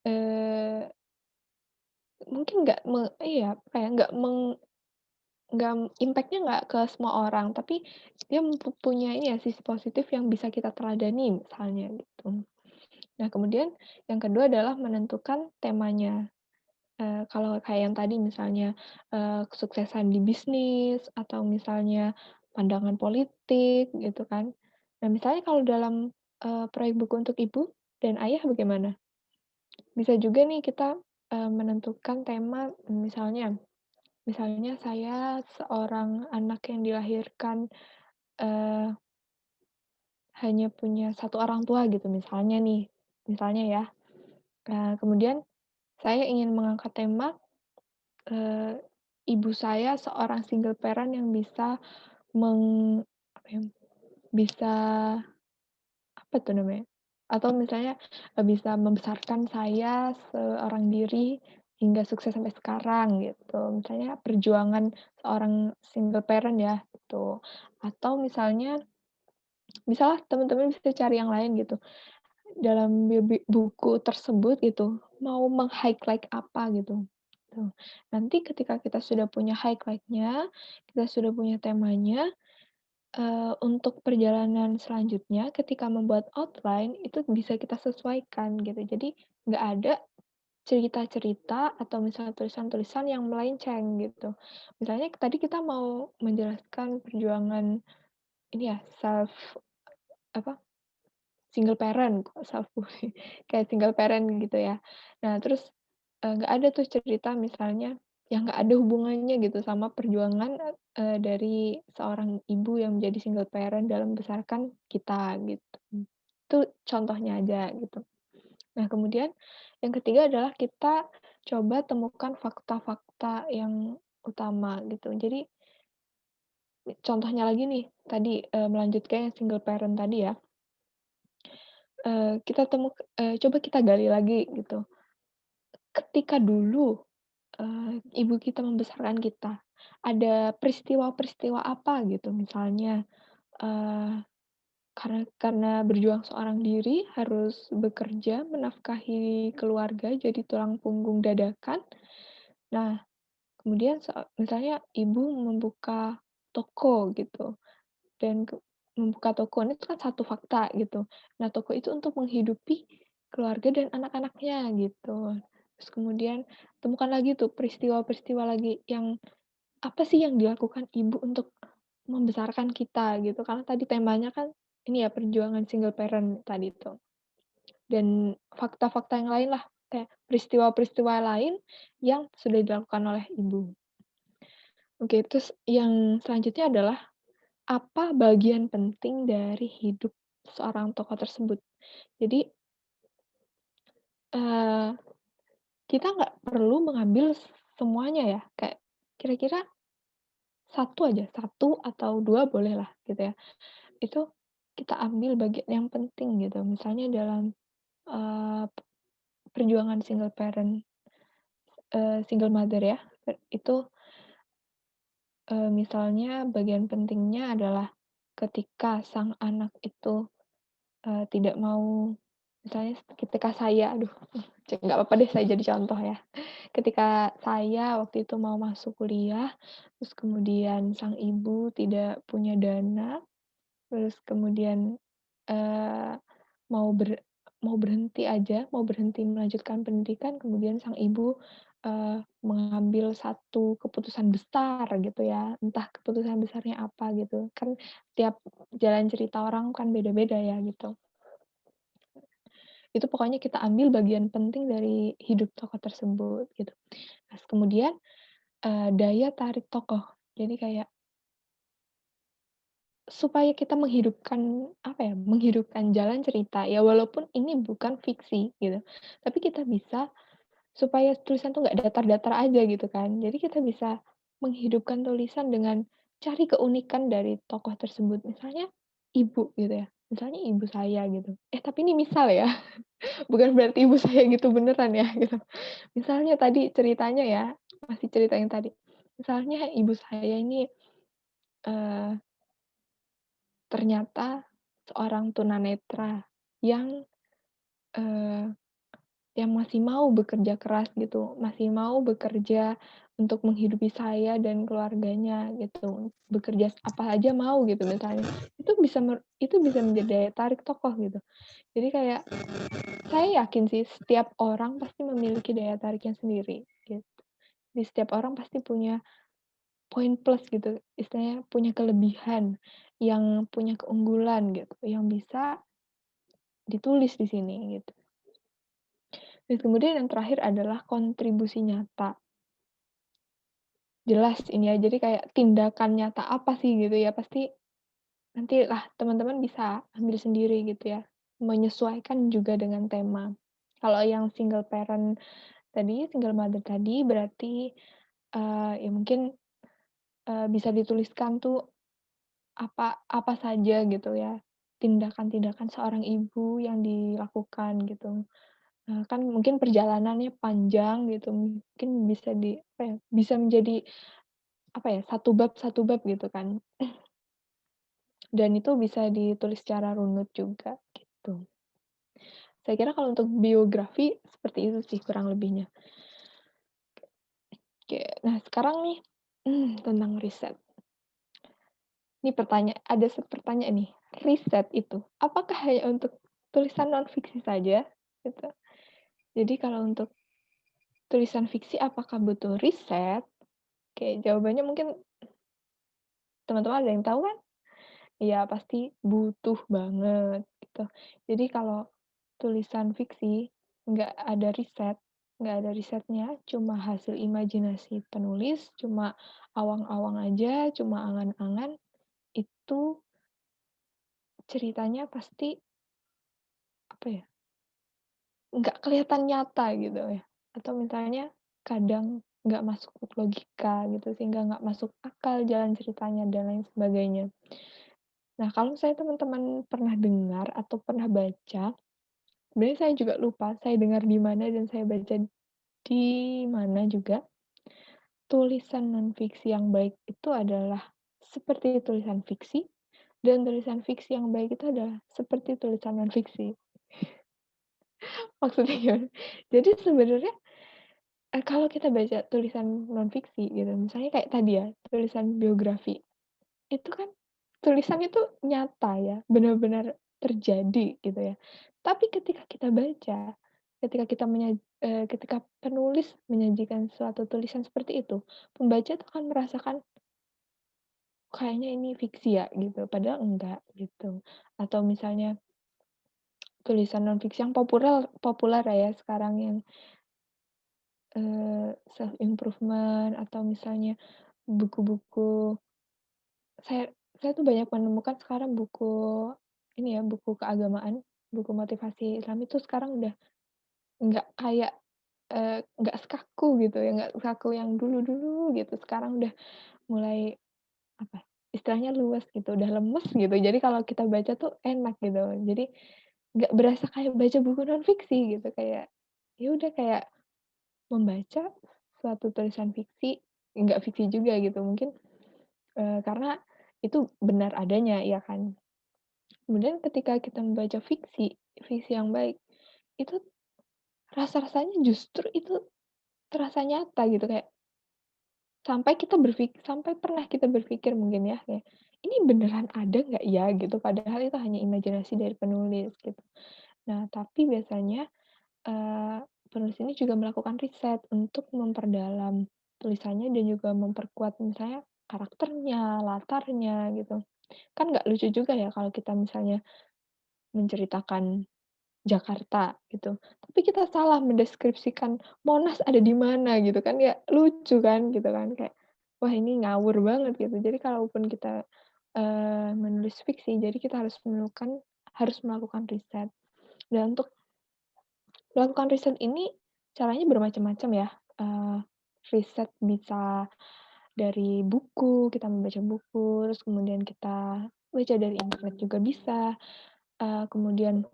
eee, mungkin nggak iya, apa ya, nggak impact-nya nggak ke semua orang, tapi dia punya ini ya, sisi positif yang bisa kita teladani misalnya gitu. Nah, kemudian yang kedua adalah menentukan temanya. Kalau kayak yang tadi misalnya, kesuksesan di bisnis atau misalnya pandangan politik gitu kan. Nah, misalnya kalau dalam, proyek buku untuk ibu dan ayah bagaimana? Bisa juga nih kita, menentukan tema misalnya misalnya saya seorang anak yang dilahirkan, eee, hanya punya satu orang tua gitu misalnya nih, misalnya ya. Kemudian saya ingin mengangkat tema, eee, ibu saya seorang single parent yang bisa meng apa ya, bisa apa tuh namanya, atau misalnya, bisa membesarkan saya seorang diri hingga sukses sampai sekarang gitu. Misalnya perjuangan seorang single parent ya gitu. Atau misalnya bisalah teman-teman bisa cari yang lain gitu. Dalam buku tersebut gitu, mau meng-highlight apa gitu, tuh. Nanti ketika kita sudah punya highlight-nya, kita sudah punya temanya, untuk perjalanan selanjutnya ketika membuat outline itu bisa kita sesuaikan gitu. Jadi nggak ada cerita-cerita atau misalnya tulisan-tulisan yang melenceng gitu. Misalnya tadi kita mau menjelaskan perjuangan ini ya, apa, single parent, kok self-bullying, kayak single parent gitu ya. Nah terus, nggak ada tuh cerita misalnya yang nggak ada hubungannya gitu sama perjuangan, dari seorang ibu yang menjadi single parent dalam membesarkan kita gitu. Itu contohnya aja gitu. Nah kemudian yang ketiga adalah kita coba temukan fakta-fakta yang utama gitu. Jadi contohnya lagi nih tadi, melanjutkan yang single parent tadi ya. Coba kita gali lagi gitu. Ketika dulu, ibu kita membesarkan kita, ada peristiwa-peristiwa apa gitu misalnya, eee, karena berjuang seorang diri harus bekerja menafkahi keluarga jadi tulang punggung dadakan. Nah, kemudian misalnya ibu membuka toko gitu. Dan membuka toko ini kan satu fakta gitu. Nah, toko itu untuk menghidupi keluarga dan anak-anaknya gitu. Terus kemudian temukan lagi tuh peristiwa-peristiwa lagi yang apa sih yang dilakukan ibu untuk membesarkan kita gitu, karena tadi temanya kan ini ya perjuangan single parent tadi tuh. Dan fakta-fakta yang lain lah, kayak peristiwa-peristiwa lain yang sudah dilakukan oleh ibu. Oke, terus yang selanjutnya adalah apa bagian penting dari hidup seorang tokoh tersebut? Jadi, eee, kita nggak perlu mengambil semuanya ya, kayak kira-kira satu aja, satu atau 2 bolehlah gitu ya. Itu kita ambil bagian yang penting gitu. Misalnya dalam, eee, perjuangan single mother ya, itu, misalnya bagian pentingnya adalah ketika sang anak itu tidak mau misalnya ketika saya aduh, nggak apa-apa deh saya jadi contoh ya. Ketika saya waktu itu mau masuk kuliah, terus kemudian sang ibu tidak punya dana, terus kemudian, eee, mau ber mau berhenti aja, mau berhenti melanjutkan pendidikan, kemudian sang ibu, mengambil satu keputusan besar gitu ya, entah keputusan besarnya apa gitu, kan tiap jalan cerita orang kan beda-beda ya gitu. Itu pokoknya kita ambil bagian penting dari hidup tokoh tersebut gitu. Terus kemudian, daya tarik tokoh. Jadi kayak supaya kita menghidupkan, apa ya, menghidupkan jalan cerita, ya walaupun ini bukan fiksi gitu, tapi kita bisa supaya tulisan tuh nggak datar-datar aja gitu kan. Jadi kita bisa menghidupkan tulisan dengan cari keunikan dari tokoh tersebut. Misalnya ibu gitu ya, misalnya ibu saya gitu. Tapi ini misal ya, bukan berarti ibu saya gitu beneran ya gitu. Misalnya tadi ceritanya ya, masih cerita yang tadi. Misalnya ibu saya ini, eee, ternyata seorang tunanetra yang, eee, yang masih mau bekerja keras gitu, masih mau bekerja untuk menghidupi saya dan keluarganya gitu, bekerja apa aja mau gitu misalnya. Itu bisa menjadi daya tarik tokoh gitu. Jadi kayak saya yakin sih setiap orang pasti memiliki daya tariknya sendiri gitu. Di setiap orang pasti punya poin plus gitu, istilahnya punya kelebihan, yang punya keunggulan gitu, yang bisa ditulis di sini gitu. Dan kemudian yang terakhir adalah kontribusi nyata. Jelas ini ya, jadi kayak tindakan nyata apa sih gitu ya, pasti nantilah teman-teman bisa ambil sendiri gitu ya, menyesuaikan juga dengan tema. Kalau yang single parent tadi, single mother tadi berarti, ya mungkin, bisa dituliskan tuh apa apa saja gitu ya, tindakan-tindakan seorang ibu yang dilakukan gitu. Kan mungkin perjalanannya panjang gitu, mungkin bisa apa ya, bisa menjadi apa ya, satu bab gitu kan, dan itu bisa ditulis secara runut juga gitu. Saya kira kalau untuk biografi seperti itu sih kurang lebihnya. Oke, nah sekarang nih, tentang riset. Ini pertanyaan nih, riset itu apakah hanya untuk tulisan non-fiksi saja? Gitu. Jadi kalau untuk tulisan fiksi apakah butuh riset? Oke, jawabannya mungkin teman-teman ada yang tahu kan? Iya, pasti butuh banget, gitu. Jadi kalau tulisan fiksi nggak ada risetnya, cuma hasil imajinasi penulis, cuma awang-awang aja, cuma angan-angan, itu ceritanya pasti, apa ya, nggak kelihatan nyata gitu ya, atau misalnya kadang nggak masuk logika gitu, sehingga nggak masuk akal jalan ceritanya dan lain sebagainya. Nah, kalau misalnya teman-teman pernah dengar atau pernah baca, sebenarnya saya juga lupa saya dengar di mana dan saya baca di mana juga, tulisan non-fiksi yang baik itu adalah seperti tulisan fiksi, dan tulisan fiksi yang baik itu adalah seperti tulisan non-fiksi. Maksudnya gimana? Jadi sebenarnya, kalau kita baca tulisan non-fiksi gitu, misalnya kayak tadi ya, tulisan biografi, itu kan tulisannya tuh nyata ya, benar-benar terjadi gitu ya. Tapi ketika kita baca, ketika penulis menyajikan suatu tulisan seperti itu, pembaca tuh akan merasakan, "Kayaknya ini fiksi ya," gitu, padahal enggak gitu. Atau misalnya tulisan non-fiksi yang populer populer ya sekarang yang, self improvement atau misalnya buku-buku saya tuh banyak menemukan sekarang buku ini ya, buku keagamaan, buku motivasi Islam itu sekarang udah nggak kayak, nggak sekaku gitu ya, nggak sekaku yang dulu-dulu gitu. Sekarang udah mulai, apa, istilahnya luas gitu, udah lemes gitu. Jadi kalau kita baca tuh enak gitu. Jadi nggak berasa kayak baca buku non-fiksi gitu, kayak ya udah kayak membaca suatu tulisan fiksi, nggak fiksi juga gitu mungkin, karena itu benar adanya, ya kan. Kemudian ketika kita membaca fiksi, fiksi yang baik, itu rasa-rasanya justru itu terasa nyata gitu, kayak sampai pernah kita berpikir mungkin ya, kayak, "Ini beneran ada nggak ya?" Gitu, padahal itu hanya imajinasi dari penulis gitu. Nah, tapi biasanya, penulis ini juga melakukan riset untuk memperdalam tulisannya dan juga memperkuat misalnya karakternya, latarnya gitu. Kan nggak lucu juga ya kalau kita misalnya menceritakan Jakarta gitu, tapi kita salah mendeskripsikan Monas ada di mana gitu kan, ya lucu kan gitu kan, kayak, wah ini ngawur banget gitu. Jadi kalaupun kita, menulis fiksi, jadi kita harus melakukan riset. Dan untuk melakukan riset ini caranya bermacam-macam ya, riset bisa dari buku, kita membaca buku, terus kemudian kita baca dari internet juga bisa, kemudian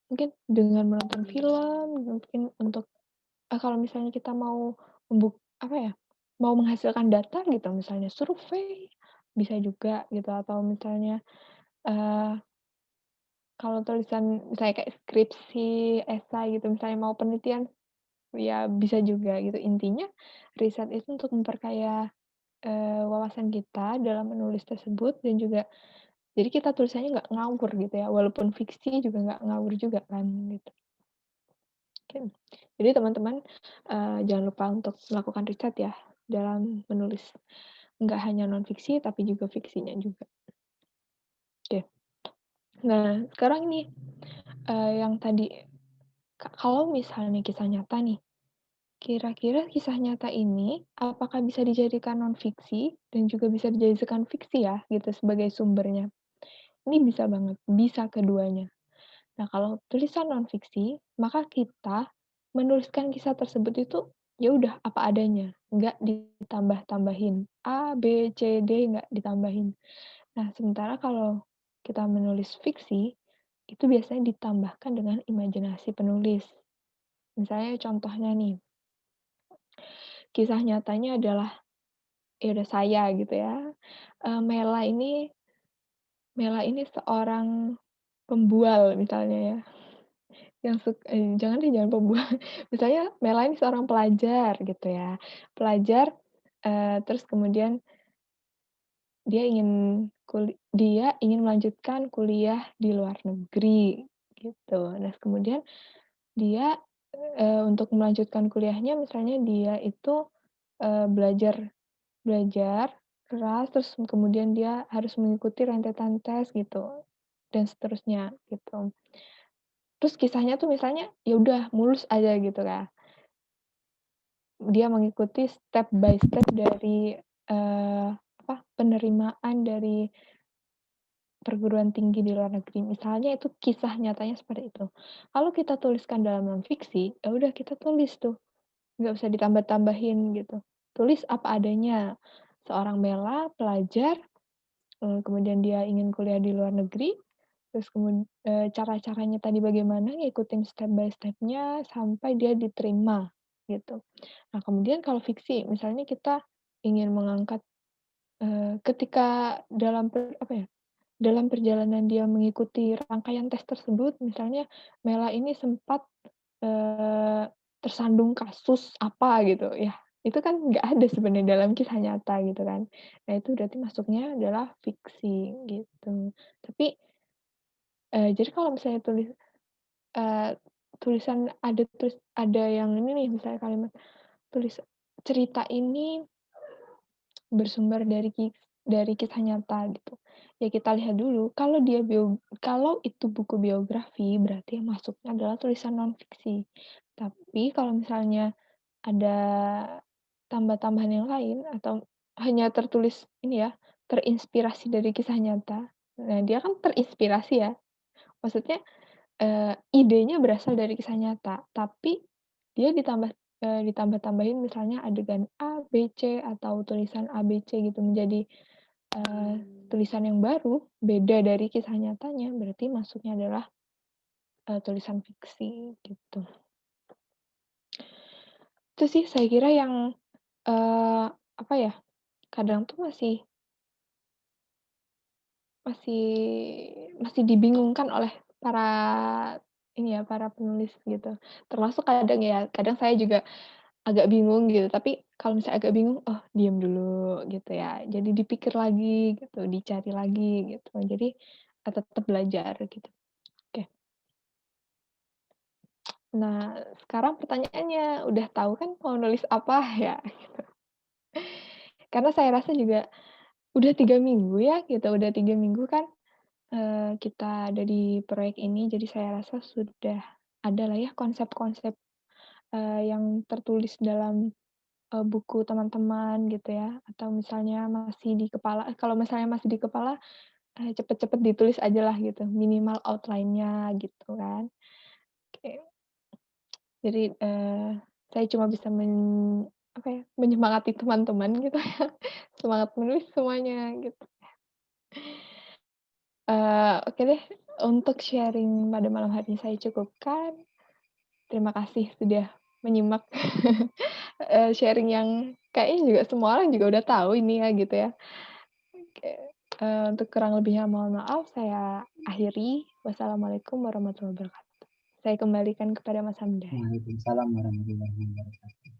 mungkin dengan menonton film, mungkin untuk kalau misalnya kita mau apa ya, mau menghasilkan data gitu, misalnya survei, bisa juga gitu, atau misalnya, eee, kalau tulisan misalnya kayak skripsi, esai gitu, misalnya mau penelitian, ya bisa juga gitu. Intinya riset itu untuk memperkaya, wawasan kita dalam menulis tersebut dan juga jadi kita tulisannya nggak ngawur gitu ya, walaupun fiksi juga nggak ngawur juga kan, gitu. Oke. Jadi teman-teman, jangan lupa untuk melakukan riset ya dalam menulis. Nggak hanya non-fiksi, tapi juga fiksinya juga. Oke. Nah, sekarang nih, yang tadi, kalau misalnya kisah nyata nih, kira-kira kisah nyata ini apakah bisa dijadikan non-fiksi dan juga bisa dijadikan fiksi ya, gitu, sebagai sumbernya? Ini bisa banget, bisa keduanya. Nah, kalau tulisan non-fiksi, maka kita menuliskan kisah tersebut itu, ya udah apa adanya, nggak ditambah-tambahin, A, B, C, D, nggak ditambahin. Nah, sementara kalau kita menulis fiksi, itu biasanya ditambahkan dengan imajinasi penulis. Misalnya contohnya nih, kisah nyatanya adalah, ya udah saya gitu ya, Mela ini seorang pembual misalnya ya. Jangan deh, jangan pembual. Misalnya Mela ini seorang pelajar gitu ya. Pelajar, terus kemudian dia ingin melanjutkan kuliah di luar negeri, gitu. Nah, kemudian dia, untuk melanjutkan kuliahnya misalnya dia itu, belajar belajar keras, terus kemudian dia harus mengikuti rentetan tes gitu, dan seterusnya, gitu. Terus kisahnya tuh misalnya, ya udah mulus aja gitu kan. Dia mengikuti step by step dari, penerimaan dari perguruan tinggi di luar negeri. Misalnya itu kisah nyatanya seperti itu. Kalau kita tuliskan dalam non-fiksi, ya udah kita tulis tuh, nggak usah ditambah-tambahin gitu. Tulis apa adanya. Seorang Mela, pelajar, kemudian dia ingin kuliah di luar negeri, terus cara-caranya tadi bagaimana, ngikutin step by step-nya sampai dia diterima, gitu. Nah, kemudian kalau fiksi, misalnya kita ingin mengangkat, ketika dalam perjalanan dia mengikuti rangkaian tes tersebut, misalnya Mela ini sempat, eee, tersandung kasus apa gitu ya, itu kan nggak ada sebenarnya dalam kisah nyata gitu kan. Nah, itu berarti masuknya adalah fiksi gitu. Tapi, jadi kalau misalnya eee, ada yang ini nih misalnya kalimat tulis cerita ini bersumber dari kisah nyata gitu. Ya kita lihat dulu, kalau itu buku biografi, berarti yang masuknya adalah tulisan non-fiksi. Tapi kalau misalnya ada tambah-tambahan yang lain atau hanya tertulis ini ya, terinspirasi dari kisah nyata, nah dia kan terinspirasi ya, maksudnya, idenya berasal dari kisah nyata, tapi dia ditambah-tambahin misalnya adegan A, B, C, atau tulisan A, B, C gitu menjadi, tulisan yang baru, beda dari kisah nyatanya, berarti masuknya adalah, tulisan fiksi, gitu. Itu sih saya kira yang, apa ya, kadang tuh masih masih masih dibingungkan oleh para para penulis gitu. Termasuk kadang saya juga agak bingung gitu, tapi kalau misalnya agak bingung, oh diam dulu gitu ya. Jadi dipikir lagi gitu, dicari lagi gitu. Jadi, tetap belajar gitu. Oke. Nah, sekarang pertanyaannya, udah tahu kan mau nulis apa ya? Karena saya rasa juga udah 3 minggu ya gitu, udah 3 minggu kan, kita ada di proyek ini, jadi saya rasa sudah ada lah ya konsep-konsep, yang tertulis dalam buku teman-teman gitu ya, atau misalnya masih di kepala kalau misalnya masih di kepala, cepet-cepet ditulis ajalah gitu, minimal outline-nya gitu kan. Oke, jadi, saya cuma bisa menyemangati teman-teman gitu ya, semangat menulis semuanya gitu. Oke deh, untuk sharing pada malam hari ini saya cukupkan. Terima kasih sudah menyimak, sharing yang kayaknya juga semua orang juga udah tahu ini ya gitu ya. Oke. Untuk kurang lebihnya mohon maaf, saya akhiri. Wassalamualaikum warahmatullahi wabarakatuh. Saya kembalikan kepada Mas Hamdan. Waalaikumsalam warahmatullahi wabarakatuh.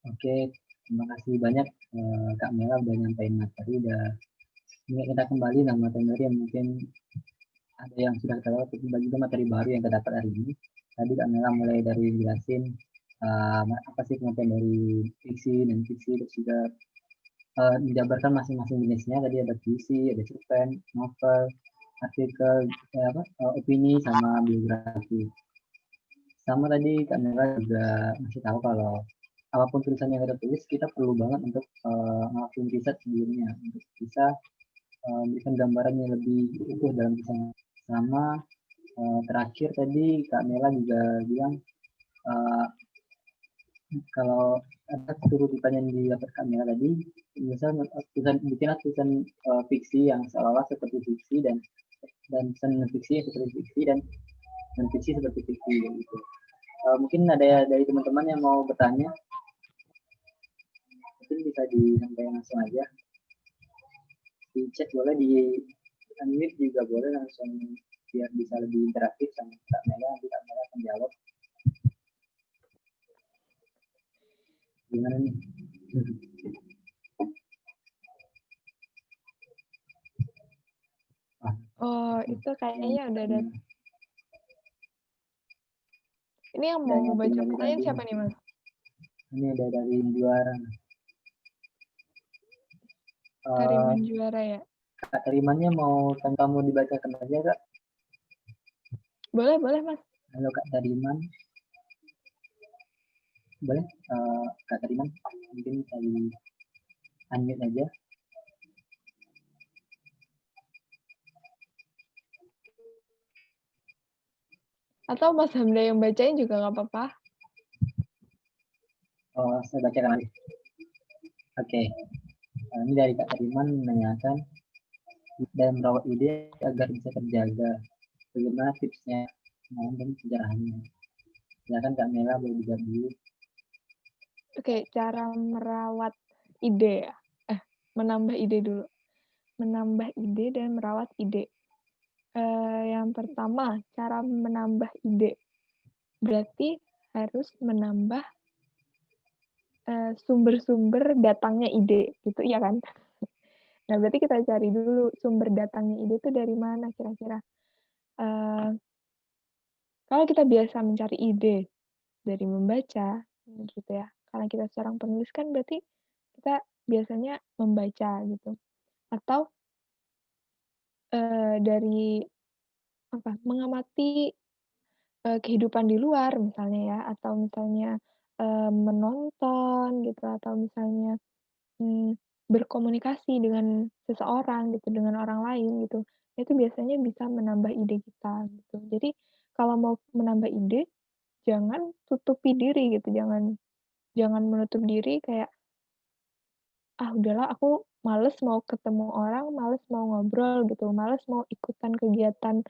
Oke, terima kasih banyak Kak Mela udah nyampein materi, udah ini kita kembali dengan materi yang mungkin ada yang sudah kita lewat, tapi juga materi baru yang kita dapat hari ini. Tadi Kak Mela mulai dari jelasin apa sih pengertian dari fiksi dan fiksi, terus juga dijabarkan masing-masing jenisnya. Tadi ada puisi, ada cerpen, novel, artikel, opini, sama biografi. Sama tadi Kak Mela juga masih tahu kalau apapun tulisan yang kita tulis, kita perlu banget untuk ngelakuin riset sebelumnya untuk bisa memberikan gambaran yang lebih utuh dalam tulisannya. Sama terakhir tadi Kak Mela juga bilang kalau ada satu pertanyaan di dapat Kak Mela tadi, misalnya bikinlah tulisan fiksi yang seolah-olah seperti fiksi dan tulisan fiksi yang seperti fiksi dan fiksi seperti fiksi gitu. Mungkin ada dari teman-teman yang mau bertanya, mungkin bisa disampaikan langsung aja. Di chat boleh, di unmute juga boleh langsung biar bisa lebih interaktif sama Kak Mela, nanti Kak Mela akan jawab. Gimana nih? Oh, itu kayaknya udah ada. Ini yang Dan mau yang baca tinggal pertanyaan tadi, siapa nih, Mas? ini ada dari juara. Tariman Juara ya? Kak Terimannya mau kamu dibacakan aja Kak? Boleh, boleh Mas. Halo Kak Tariman. Boleh Kak Tariman, mungkin kali unmute aja. Atau Mas Hamda yang bacain juga nggak apa-apa. Oh, saya bacakan lagi. Oke. Ini dari Kak Tariman menanyakan dan merawat ide agar bisa terjaga. Bagaimana tipsnya dan sejarahnya? Silakan Kak Mela boleh dijawab dulu. Oke, cara merawat ide ya? Menambah ide dulu. Menambah ide dan merawat ide. Yang pertama, cara menambah ide. Berarti harus menambah sumber-sumber datangnya ide, gitu, iya kan? Nah, berarti kita cari dulu sumber datangnya ide itu dari mana kira-kira. Kalau kita biasa mencari ide dari membaca, gitu ya, karena kita seorang penulis kan berarti kita biasanya membaca gitu, atau dari mengamati kehidupan di luar misalnya ya, atau misalnya menonton gitu, atau misalnya berkomunikasi dengan seseorang gitu, dengan orang lain gitu, itu biasanya bisa menambah ide kita gitu. Jadi kalau mau menambah ide, jangan tutupi diri gitu, jangan jangan menutup diri kayak, "Ah udahlah aku males mau ketemu orang, males mau ngobrol gitu, males mau ikutan kegiatan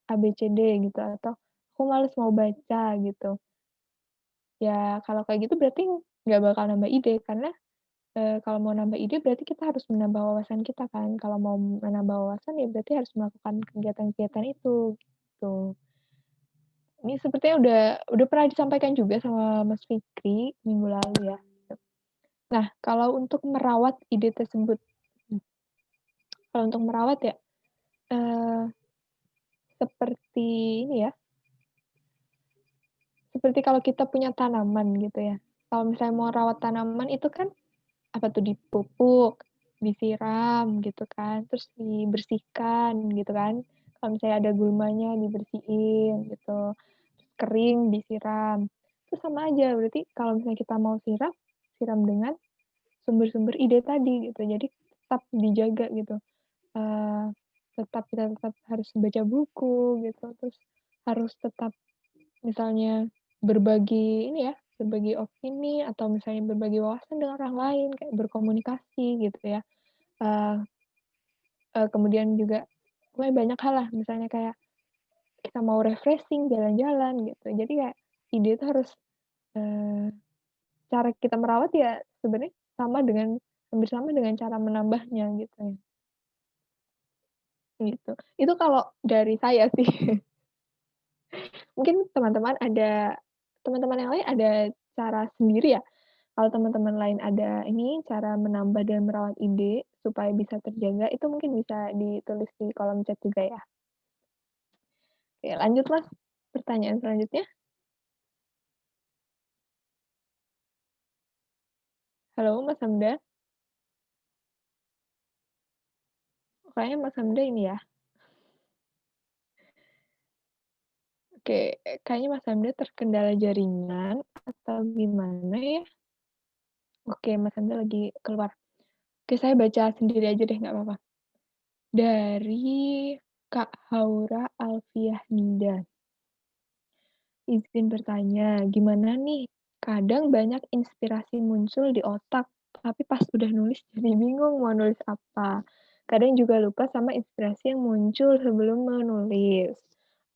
A, B, C, D," gitu, atau, "Aku males mau baca," gitu. Ya kalau kayak gitu berarti nggak bakal nambah ide karena, kalau mau nambah ide berarti kita harus menambah wawasan kita kan, kalau mau menambah wawasan ya berarti harus melakukan kegiatan-kegiatan itu, gitu. Ini sepertinya udah pernah disampaikan juga sama Mas Fikri minggu lalu ya, gitu. Nah, kalau untuk merawat ide tersebut, kalau untuk merawat ya, eee, seperti ini ya, seperti kalau kita punya tanaman gitu ya, kalau misalnya mau rawat tanaman itu kan, apa tuh, dipupuk, disiram gitu kan, terus dibersihkan gitu kan. Kalau misalnya ada gulmanya dibersihin gitu, terus kering disiram. Itu sama aja, berarti kalau misalnya kita mau siram, siram dengan sumber-sumber ide tadi gitu. Jadi tetap dijaga gitu, eee, kita tetap harus baca buku gitu, terus harus tetap misalnya berbagi ini ya, berbagi opini atau misalnya berbagi wawasan dengan orang lain, kayak berkomunikasi gitu ya. Eee kemudian juga pokoknya banyak hal lah, misalnya kayak kita mau refreshing, jalan-jalan gitu. Jadi kayak ide itu harus, eee, cara kita merawat ya sebenarnya sama dengan hampir sama dengan cara menambahnya gitu ya. gitu. Itu kalau dari saya sih. Mungkin teman-teman yang lain ada cara sendiri ya? Kalau teman-teman lain ada ini, cara menambah dan merawat ide supaya bisa terjaga, itu mungkin bisa ditulis di kolom chat juga ya. Oke, lanjut Mas, pertanyaan selanjutnya. Halo Mas Hamda? Kayaknya Mas Hamda ini ya. Oke, kayaknya Mas Hamda terkendala jaringan atau gimana ya? Oke, Mas Hamda lagi keluar. Oke, saya baca sendiri aja deh, nggak apa-apa. Dari Kak Haura Alfiah Ninda. Izin bertanya, gimana nih? Kadang banyak inspirasi muncul di otak, tapi pas udah nulis jadi bingung mau nulis apa. Kadang juga lupa sama inspirasi yang muncul sebelum menulis.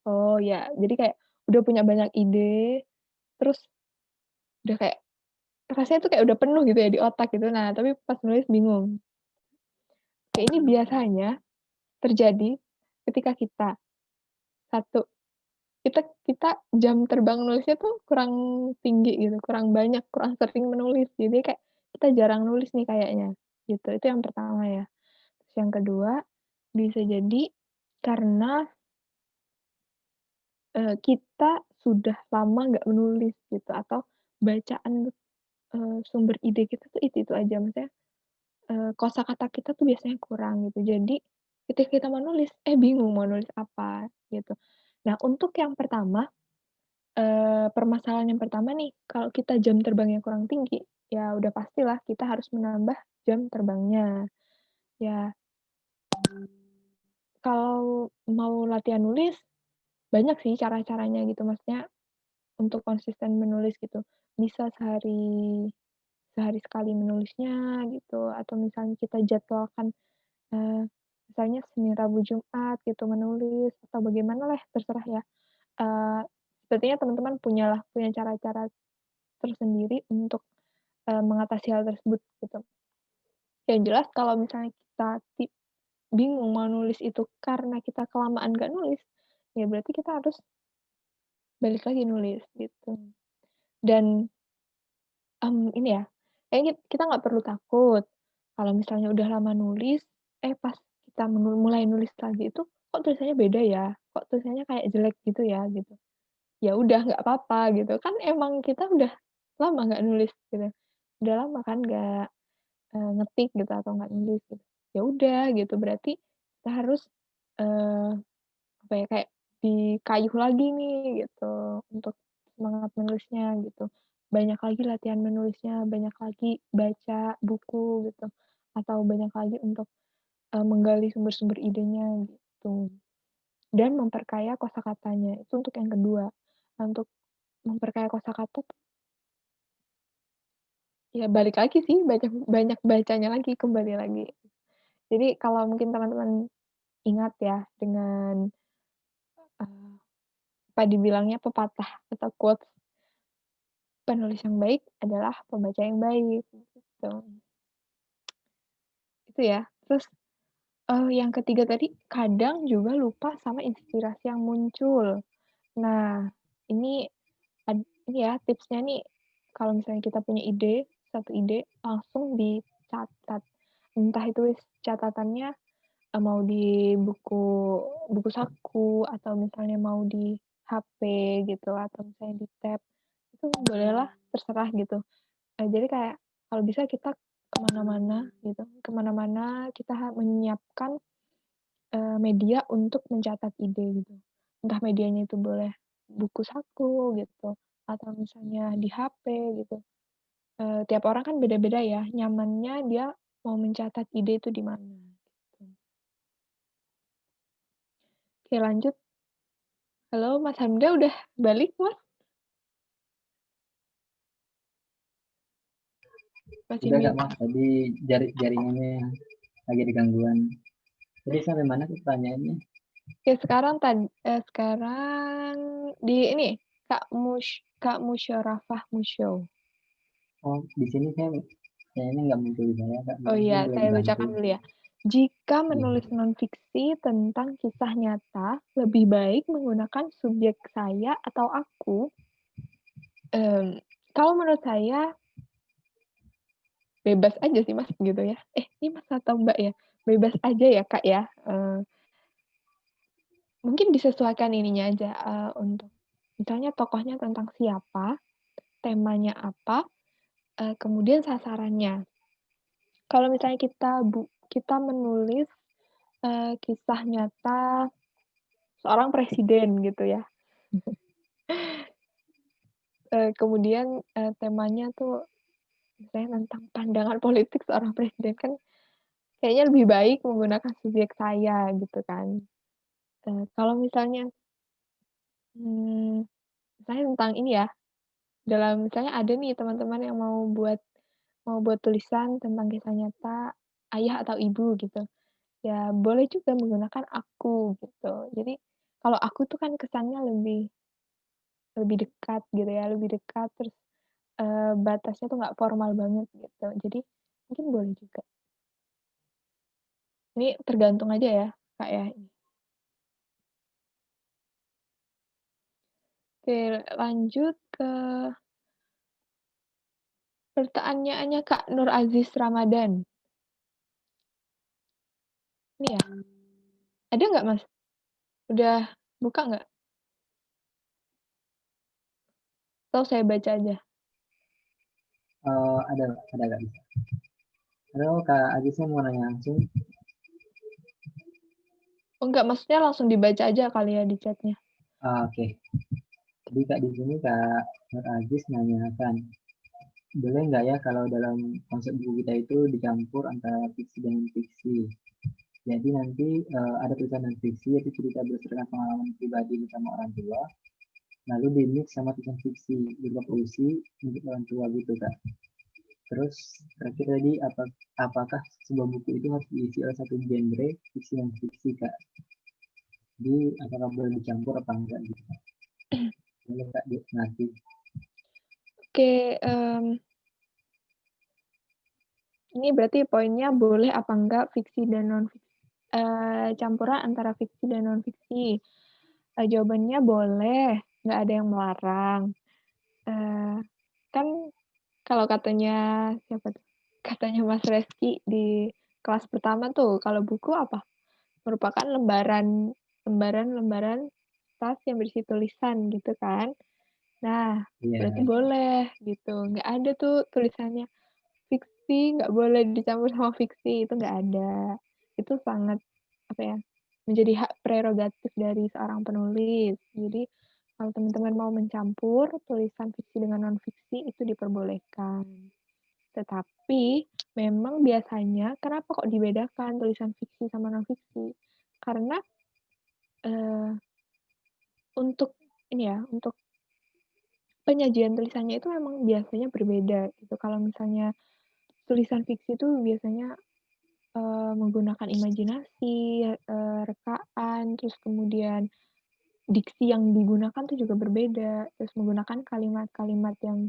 Oh ya, jadi kayak udah punya banyak ide, terus udah kayak rasanya tuh kayak udah penuh gitu ya di otak gitu. Nah, tapi pas nulis bingung. Kayak ini biasanya terjadi ketika kita satu kita kita jam terbang nulisnya tuh kurang tinggi gitu, kurang banyak, kurang sering menulis. Jadi kayak kita jarang nulis nih kayaknya, gitu. Itu yang pertama ya. Terus yang kedua, bisa jadi karena, kita sudah lama nggak menulis gitu atau bacaan, sumber ide kita tuh itu-itu aja. Maksudnya, kosakata kita tuh biasanya kurang gitu. Jadi ketika kita mau nulis, bingung mau nulis apa, gitu. Nah, untuk yang pertama, permasalahan yang pertama nih, kalau kita jam terbangnya kurang tinggi, ya udah pastilah kita harus menambah jam terbangnya. Ya, kalau mau latihan nulis, banyak sih cara-caranya gitu, maksudnya untuk konsisten menulis gitu. Bisa sehari sehari sekali menulisnya gitu, atau misalnya kita jadwalkan, eee, misalnya Senin, Rabu, Jumat gitu menulis, atau bagaimana lah terserah ya. Eee, Sepertinya teman-teman punya cara-cara tersendiri untuk mengatasi hal tersebut gitu. Yang jelas kalau misalnya kita bingung mau nulis itu karena kita kelamaan nggak nulis, ya berarti kita harus balik lagi nulis gitu. Dan, ini ya, kayaknya kita nggak perlu takut kalau misalnya udah lama nulis, pas kita mulai nulis lagi itu, kok tulisannya beda ya, kok tulisannya kayak jelek gitu ya, gitu. Ya udah nggak apa-apa gitu, kan emang kita udah lama nggak nulis gitu. Udah lama kan nggak ngetik gitu atau nggak nulis gitu. Ya udah gitu berarti kita harus, eee, apa ya, kayak dikayuh lagi nih gitu untuk semangat menulisnya gitu. Banyak lagi latihan menulisnya, banyak lagi baca buku gitu, atau banyak lagi untuk, menggali sumber-sumber idenya gitu. Dan memperkaya kosakatanya, itu untuk yang kedua. Nah, untuk memperkaya kosakata tuh ya balik lagi sih, banyak bacanya lagi, kembali lagi. Jadi kalau mungkin teman-teman ingat ya dengan, eee, apa dibilangnya pepatah atau quotes, "Penulis yang baik adalah pembaca yang baik," gitu. Itu ya. Terus, yang ketiga tadi, kadang juga lupa sama inspirasi yang muncul. Nah, ini ini ya tipsnya nih, kalau misalnya kita punya ide, satu ide, langsung dicatat. Entah itu catatannya mau di buku saku atau misalnya mau di HP gitu atau misalnya di tab, itu bolehlah terserah gitu. Jadi kayak kalau bisa kita kemana-mana gitu, kemana-mana kita menyiapkan, media untuk mencatat ide gitu. Entah medianya itu boleh buku saku gitu, atau misalnya di HP gitu. Tiap orang kan beda-beda ya, nyamannya dia mau mencatat ide itu di mana, gitu. Oke lanjut. Halo Mas Hamda udah balik Mas? Masih Udah Kak, mute? Mas, tadi jaringannya lagi ada gangguan. Tadi sampai mana tuh pertanyaannya? Oke sekarang di ini, Kak Musyorafah Musyo. Oh, di sini saya kayaknya nggak muncul di saya, Kak. Oh Mungkin iya, boleh saya dibantu. bacakan dulu ya. Jika Iya. menulis non-fiksi tentang kisah nyata, lebih baik menggunakan subjek saya atau aku? Mmm, Kalau menurut saya bebas aja sih, Mas, gitu ya. Ini Mas atau Mbak ya? Bebas aja ya, Kak, ya, mungkin disesuaikan ininya aja, untuk misalnya tokohnya tentang siapa, temanya apa, kemudian sasarannya. Kalau misalnya kita menulis, kisah nyata seorang presiden gitu ya, kemudian, temanya tuh misalnya tentang pandangan politik seorang presiden, kan kayaknya lebih baik menggunakan subjek saya gitu kan. Kalau misalnya, mmm, misalnya tentang ini ya, misalnya ada nih teman-teman yang mau buat tulisan tentang kisah nyata ayah atau ibu gitu, ya boleh juga menggunakan aku gitu. Jadi kalau aku tuh kan kesannya lebih lebih dekat gitu ya, lebih dekat terus, batasnya tuh nggak formal banget gitu. Jadi mungkin boleh juga. Ini tergantung aja ya, Kak, ya. Oke, lanjut ke pertanyaannya Kak Nur Aziz Ramadan. Ini ya, ada nggak Mas? Udah buka nggak? Atau saya baca aja? Ada Kak, bisa. Halo Kak Aji, saya mau nanya langsung. Oh enggak, maksudnya langsung dibaca aja kali ya di chat-nya? Oke. Jadi Kak di sini Kak Nur Aziz nanyakan, boleh nggak ya kalau dalam konsep buku kita itu dicampur antara fiksi dan fiksi. Jadi nanti ada tulisan non fiksi yaitu cerita berdasarkan pengalaman pribadi bersama orang tua, lalu di mix sama tulisan fiksi berupa puisi untuk orang tua gitu Kak. Terus terakhir tadi apakah sebuah buku itu harus diisi oleh satu genre fiksi dan fiksi Kak? Jadi apakah boleh dicampur apa enggak gitu? Boleh Kak nanti. Oke, ini berarti poinnya boleh apa enggak fiksi dan campuran antara fiksi dan non-fiksi. Jawabannya boleh, nggak ada yang melarang. Eee, kan kalau katanya siapa tuh, katanya Mas Reski di kelas pertama tuh, kalau buku apa, merupakan lembaran-lembaran tas yang berisi tulisan gitu kan. Nah, berarti Iya, boleh gitu, nggak ada tuh tulisannya fiksi nggak boleh dicampur sama fiksi, itu nggak ada. Itu sangat, apa ya, menjadi hak prerogatif dari seorang penulis. Jadi, kalau teman-teman mau mencampur tulisan fiksi dengan non-fiksi itu diperbolehkan. Tetapi, memang biasanya kenapa kok dibedakan tulisan fiksi sama non-fiksi? Karena, eee, untuk ini ya, untuk penyajian tulisannya itu memang biasanya berbeda gitu. Kalau misalnya tulisan fiksi itu biasanya menggunakan imajinasi, rekaan, terus kemudian diksi yang digunakan tuh juga berbeda, terus menggunakan kalimat-kalimat yang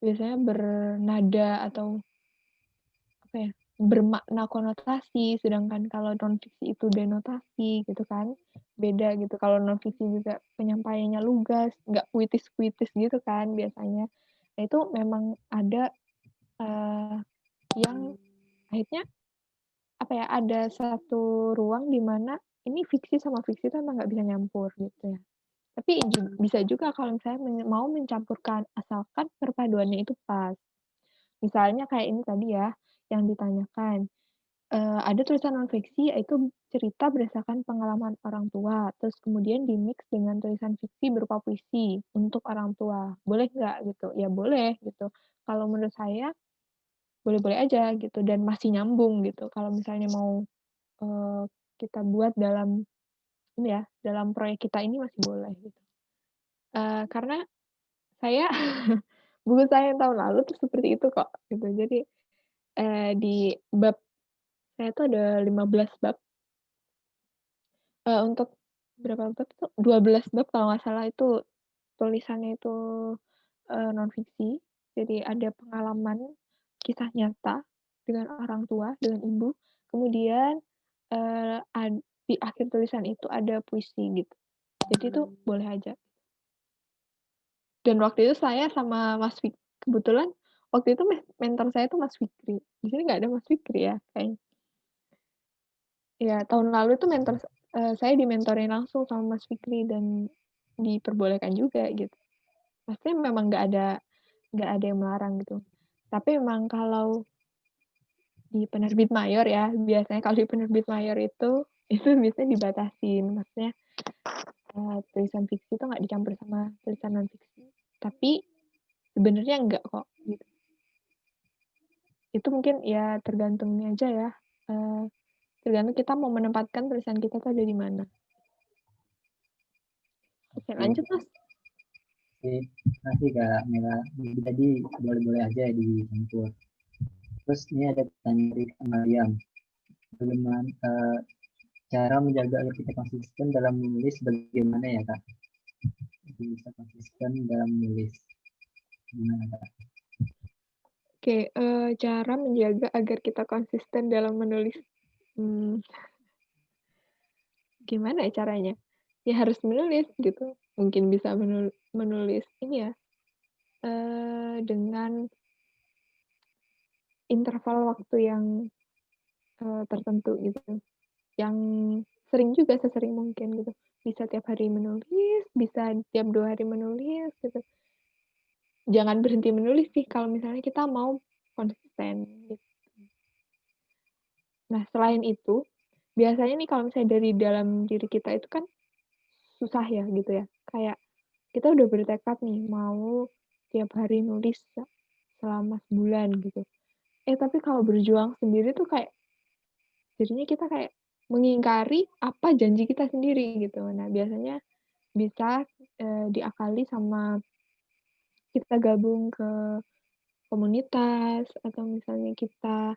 biasanya bernada atau apa ya, bermakna konotasi, sedangkan kalau non-fiksi itu denotasi gitu kan, beda gitu. Kalau non-fiksi juga penyampaiannya lugas, nggak puitis-puitis gitu kan biasanya. Nah itu memang ada, eee, yang akhirnya apa ya, ada satu ruang di mana ini fiksi sama fiksi itu emang nggak bisa nyampur gitu ya. Tapi bisa juga kalau misalnya mau mencampurkan, asalkan perpaduannya itu pas. Misalnya kayak ini tadi ya, yang ditanyakan, ada tulisan non-fiksi yaitu cerita berdasarkan pengalaman orang tua, terus kemudian di-mix dengan tulisan fiksi berupa puisi untuk orang tua. Boleh nggak gitu? Ya boleh gitu. Kalau menurut saya boleh-boleh aja gitu dan masih nyambung gitu. Kalau misalnya mau Eee, kita buat dalam ini ya, dalam proyek kita ini masih boleh gitu. Karena saya buku saya yang tahun lalu tuh seperti itu kok, gitu. Jadi, di bab saya tuh ada 15 bab, untuk berapa bab tuh, 12 bab kalau nggak salah itu tulisannya itu, non-fiksi. Jadi ada pengalaman kisah nyata dengan orang tua, dengan ibu. Kemudian, di akhir tulisan itu ada puisi gitu. Jadi itu boleh aja. Dan waktu itu saya sama Mas kebetulan waktu itu mentor saya tuh Mas Fikri. Di sini nggak ada Mas Fikri ya kayaknya. Iya, tahun lalu tuh saya dimentorin langsung sama Mas Fikri dan diperbolehkan juga gitu. Maksudnya memang nggak ada yang melarang gitu. Tapi memang kalau di penerbit mayor ya, biasanya kalau di penerbit mayor itu biasanya dibatasin. Maksudnya, tulisan fiksi itu nggak dicampur sama tulisan non-fiksi. Tapi sebenarnya enggak kok, gitu. Itu mungkin ya tergantung ini aja ya, tergantung kita mau menempatkan tulisan kita tuh ada di mana. Oke, Oke. lanjut, Mas. Masih Kak Mela. Jadi boleh-boleh aja dicampur. Terus ini ada pertanyaan dari Kak Mariam. Bagaimana cara menjaga agar kita konsisten dalam menulis bagaimana ya Kak? Jadi bisa konsisten dalam menulis. Gimana Kak? Oke, cara menjaga agar kita konsisten dalam menulis, gimana ya caranya? Ya harus menulis gitu. Mungkin bisa menulis ini ya, dengan interval waktu yang, tertentu gitu, yang sering juga, sesering mungkin gitu. Bisa tiap hari menulis, bisa tiap 2 hari menulis gitu. Jangan berhenti menulis sih kalau misalnya kita mau konsisten gitu. Nah, selain itu, biasanya nih kalau misalnya dari dalam diri kita itu kan susah ya gitu ya, kayak kita udah bertekad nih mau tiap hari nulis selama sebulan gitu. Tapi kalau berjuang sendiri tuh kayak jadinya kita kayak mengingkari apa janji kita sendiri gitu. Nah, biasanya bisa, diakali sama kita gabung ke komunitas atau misalnya kita,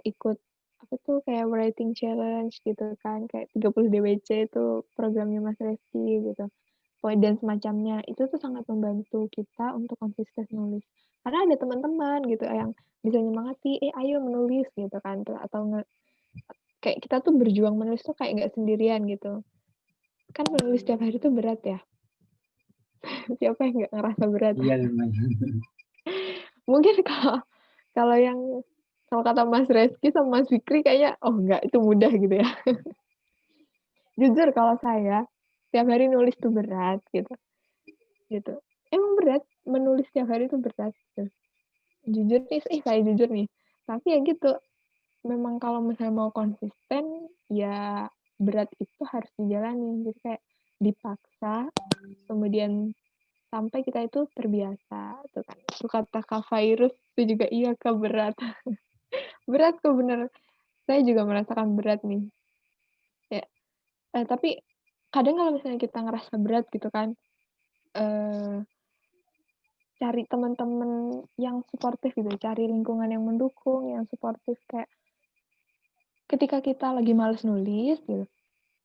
ikut apa tuh kayak writing challenge gitu kan, kayak 30 DWC itu programnya Mas Reski gitu. Dan semacamnya, itu tuh sangat membantu kita untuk konsisten nulis. Karena ada teman-teman gitu yang bisa nyemangati, ayo menulis," gitu kan, atau kayak kita tuh berjuang menulis tuh kayak nggak sendirian gitu. Kan menulis tiap hari tuh berat ya, siapa yang nggak ngerasa berat? Iya lumayan. Mungkin kalau kalau yang kalau kata Mas Reski sama Mas Fikri kayaknya, "Oh enggak, itu mudah," gitu ya. Jujur kalau saya, tiap hari nulis tuh berat gitu. Emang berat, menulis tiap hari tuh berat gitu. Jujur nih, saya jujur nih, tapi ya gitu, memang kalau misalnya mau konsisten, ya berat itu harus dijalani. Jadi kayak dipaksa, kemudian sampai kita itu terbiasa, tuh kan. Itu kata Kak Fairuz, itu juga iya Kak, berat. Berat kok, bener. Saya juga merasakan berat nih. Ya, tapi kadang kalau misalnya kita ngerasa berat gitu kan, eee, cari teman-teman yang suportif gitu, cari lingkungan yang mendukung, yang suportif, kayak ketika kita lagi males nulis gitu,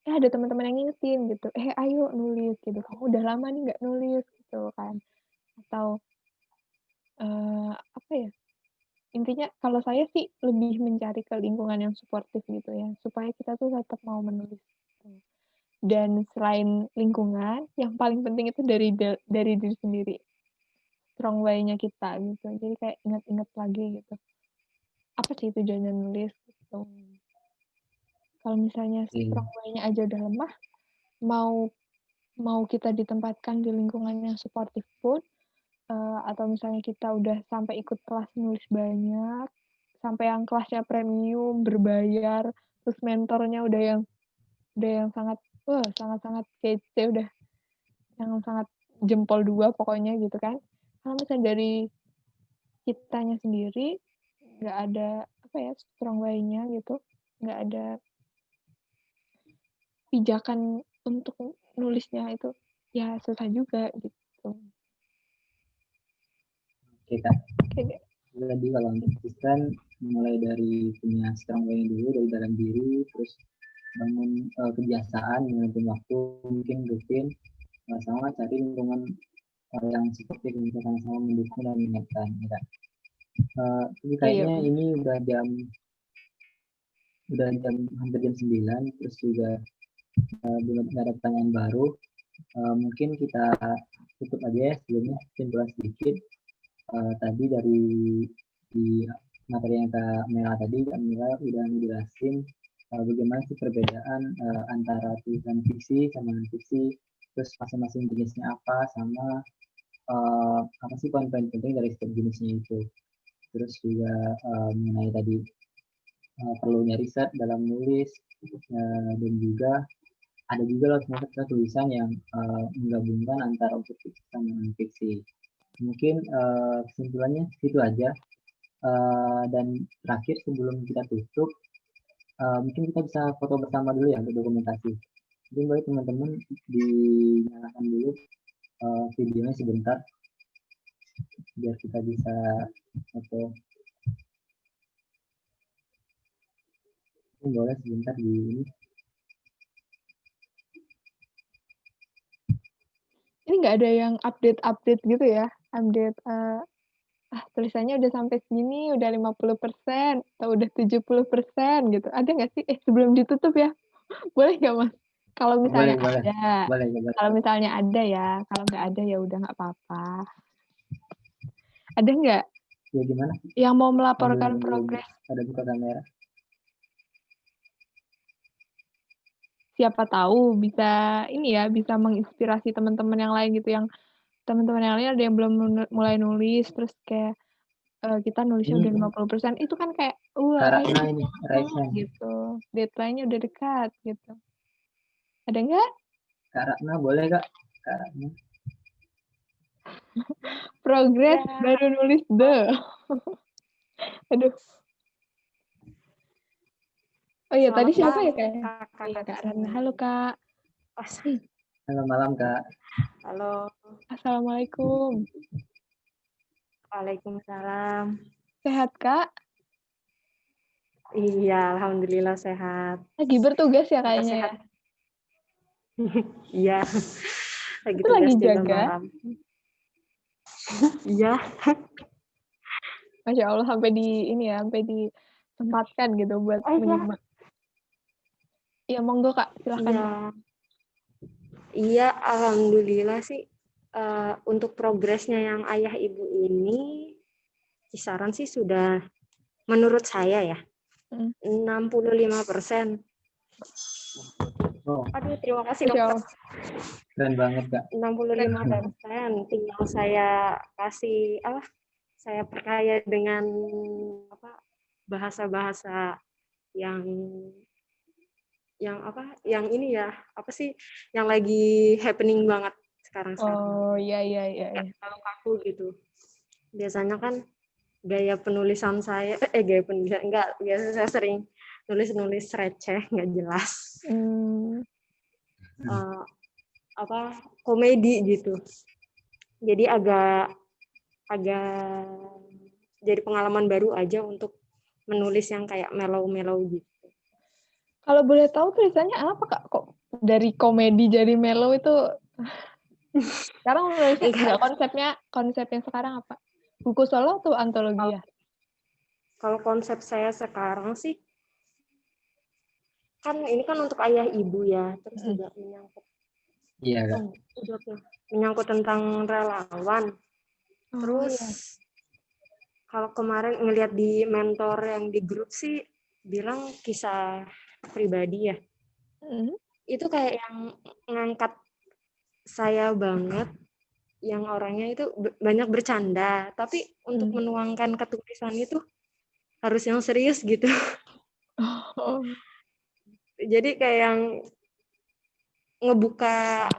ada teman-teman yang ngingetin gitu, ayo nulis," gitu, "kamu udah lama nih nggak nulis," gitu kan. Atau, apa ya, intinya kalau saya sih lebih mencari ke lingkungan yang suportif gitu ya, supaya kita tuh tetap mau menulis, gitu. Dan selain lingkungan, yang paling penting itu dari diri sendiri, strong way-nya kita gitu. Jadi kayak ingat-ingat lagi gitu, apa sih tujuannya nulis gitu. Kalau misalnya strong Oke. way-nya aja udah lemah, mau mau kita ditempatkan di lingkungan yang suportif pun, atau misalnya kita udah sampai ikut kelas nulis banyak, sampai yang kelasnya premium, berbayar, terus mentornya udah yang sangat, sangat-sangat kece, udah yang sangat jempol 2 pokoknya gitu kan. Kalau misalnya dari kitanya sendiri, nggak ada, apa ya, strong way-nya gitu, nggak ada pijakan untuk nulisnya itu, ya susah juga gitu. Oke Kak. Kayak Jadi kalau untuk konsisten mulai dari punya strong way dulu dari dalam diri, terus bangun kebiasaan mengatur waktu mungkin rutin, sama cari lingkungan yang seperti kita sama-sama mendukung dan mengingatkan. Ya, Kak. Tapi iya, kayaknya bener. ini udah jam udah hampir jam 9, terus juga belum ada pertanyaan baru. Mungkin kita tutup aja ya sebelumnya, kesimpulan sedikit. Tadi dari di materi yang Kak Mela tadi, Kak Mela udah ngejelasin bagaimana sih perbedaan antara tulisan fiksi sama non fiksi, terus masing-masing jenisnya apa, sama apa sih poin-poin penting dari setiap jenisnya itu. Terus juga mengenai tadi perlunya riset dalam nulis, dan juga ada juga loh tulisan yang menggabungkan antara unsur fiksi sama non fiksi. Mungkin kesimpulannya itu aja. Dan terakhir sebelum kita tutup, mungkin kita bisa foto bersama dulu ya untuk dokumentasi. Mungkin boleh teman-teman dinyalakan dulu videonya sebentar biar kita bisa foto. Mungkin boleh sebentar di ini. Ini nggak ada yang update gitu ya? Update, tulisannya udah sampai segini, udah 50% atau udah 70% gitu. Ada nggak sih? Sebelum ditutup ya, boleh nggak, Mas? Kalau Boleh, misalnya boleh. ada. Boleh, boleh. Kalau misalnya ada ya, kalau nggak ada ya udah nggak apa-apa. Ada nggak Ya gimana? yang mau melaporkan Belum progres? ada buka kamera. Siapa tahu bisa ini ya, bisa menginspirasi teman-teman yang lain gitu, yang teman-teman yang lain ada yang belum mulai nulis, terus kayak, kita nulisnya udah 50%, itu kan kayak, wah Kak ayo Ratna ini, semangat raise hand. gitu, deadline-nya udah dekat gitu. Ada nggak? Kak Ratna boleh Kak? Kak Ratna. Progres Ya. baru nulis Aduh. Oh iya, tadi siapa ya Kak? Iya Kak Ratna. Halo Kak. Halo malam Kak. Halo. Assalamualaikum. Waalaikumsalam. Sehat Kak? Iya, alhamdulillah sehat. Lagi bertugas ya Apa kayaknya ya? sehat? Iya. Lagi Itu tugas lagi jaga jaga? malam. Iya. Masya Allah, sampai disempatkan gitu buat Oh iya. menyimak. Iya, monggo Kak, silahkan. Iya. Iya, alhamdulillah sih. Untuk progresnya yang ayah ibu ini, kisaran sih sudah, menurut saya ya, 65%. Oh, Aduh, terima kasih Masya dokter. Allah. keren banget Kak. 65%. Tinggal saya kasih saya perkaya dengan bahasa-bahasa yang ini ya, yang lagi happening banget sekarang. Oh iya. Kalau kaku gitu. Biasanya kan gaya penulisan enggak, biasa saya sering nulis receh, nggak jelas. Komedi gitu. Jadi agak jadi pengalaman baru aja untuk menulis yang kayak mellow gitu. Kalau boleh tahu tulisannya apa Kak? Kok dari komedi jadi mellow itu? Sekarang nulisnya enggak, konsepnya sekarang apa? Buku solo atau antologi ya? Kalau konsep saya sekarang sih, kan ini kan untuk ayah ibu ya, terus juga menyangkut. Iya Kak. Menyangkut tentang relawan. Terus kalau kemarin ngelihat di mentor yang di grup sih bilang kisah pribadi ya. Itu kayak yang ngangkat saya banget, yang orangnya itu banyak bercanda, tapi untuk menuangkan ketulisan itu harus yang serius gitu. Jadi kayak yang ngebuka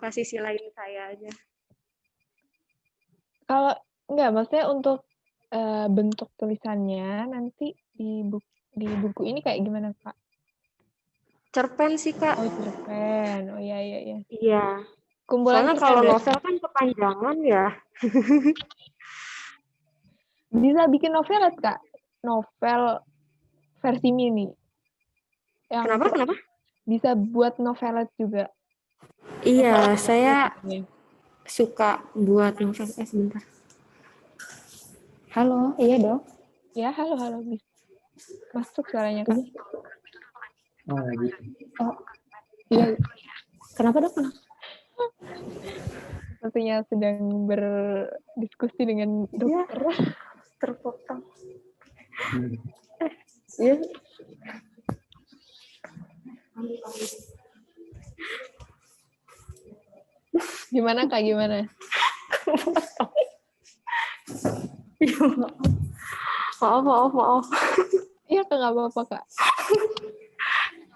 sisi lain saya aja. Kalau enggak, maksudnya untuk bentuk tulisannya nanti di buku ini kayak gimana Kak? Cerpen sih Kak. Oh cerpen, oh iya. Iya. Kumpulan Soalnya cerpen kalau berarti. novel kan kepanjangan ya. Bisa bikin novelet Kak? Novel versi mini. Kenapa? Bisa buat novelet juga. Iya, saya suka buat novel. Sebentar. Halo, iya dong. Ya, halo. Masuk suaranya Kak. Oh, lagi. Oh, iya, Kenapa dok? sepertinya sedang berdiskusi dengan Iya, dokter. terpotong. Hmm. Iya. Gimana Kak, gimana? Iya, maaf. Iya Kak, nggak apa-apa Kak.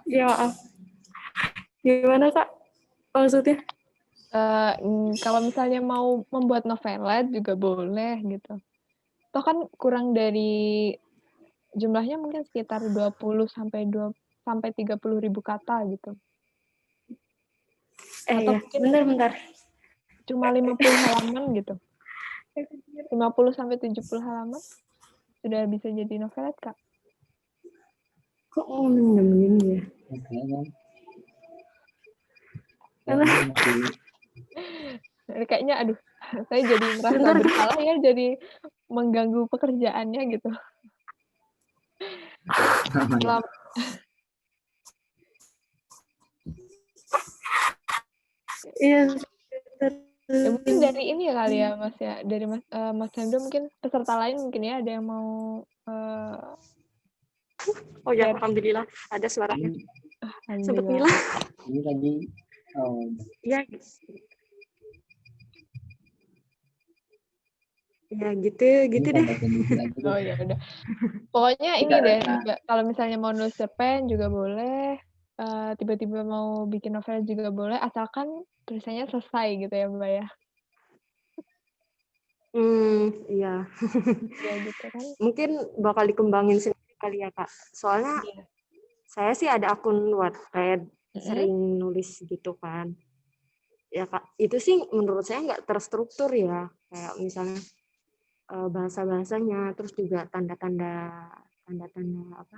Iya, maaf. Gimana Kak? Maksudnya? Kalau misalnya mau membuat novelet juga boleh gitu. Toh kan kurang dari jumlahnya mungkin sekitar 20 sampai 30.000 kata gitu. Atau Iya, mungkin bentar. cuma 50 halaman gitu. 50 sampai 70 halaman sudah bisa jadi novelet Kak. Kok minjem ya? Kayaknya masih Kayaknya aduh, saya jadi merasa Bentar, Kak. bersalah ya, jadi mengganggu pekerjaannya gitu. Selam Iya. Ya mungkin dari ini ya kali ya Mas ya, dari Mas Hendro mungkin peserta lain mungkin ya ada yang mau Oh ya, share. alhamdulillah ada suaranya. Sempet Alhamdulillah. ngilang. ini tadi Iya. Ya gitu ini deh. bagian dikit aja deh. Oh ya udah. Pokoknya ini Kak, deh juga kalau misalnya mau nulis cerpen juga boleh, tiba-tiba mau bikin novel juga boleh, asalkan tulisannya selesai gitu ya Mbak ya. Iya. Ya gitu kan. Mungkin bakal dikembangin sendiri kali ya Kak. Soalnya Iya. saya sih ada akun Wattpad, Mhm. sering nulis gitu kan. Ya Kak, itu sih menurut saya nggak terstruktur ya. Kayak misalnya bahasa-bahasanya, terus juga tanda-tanda apa,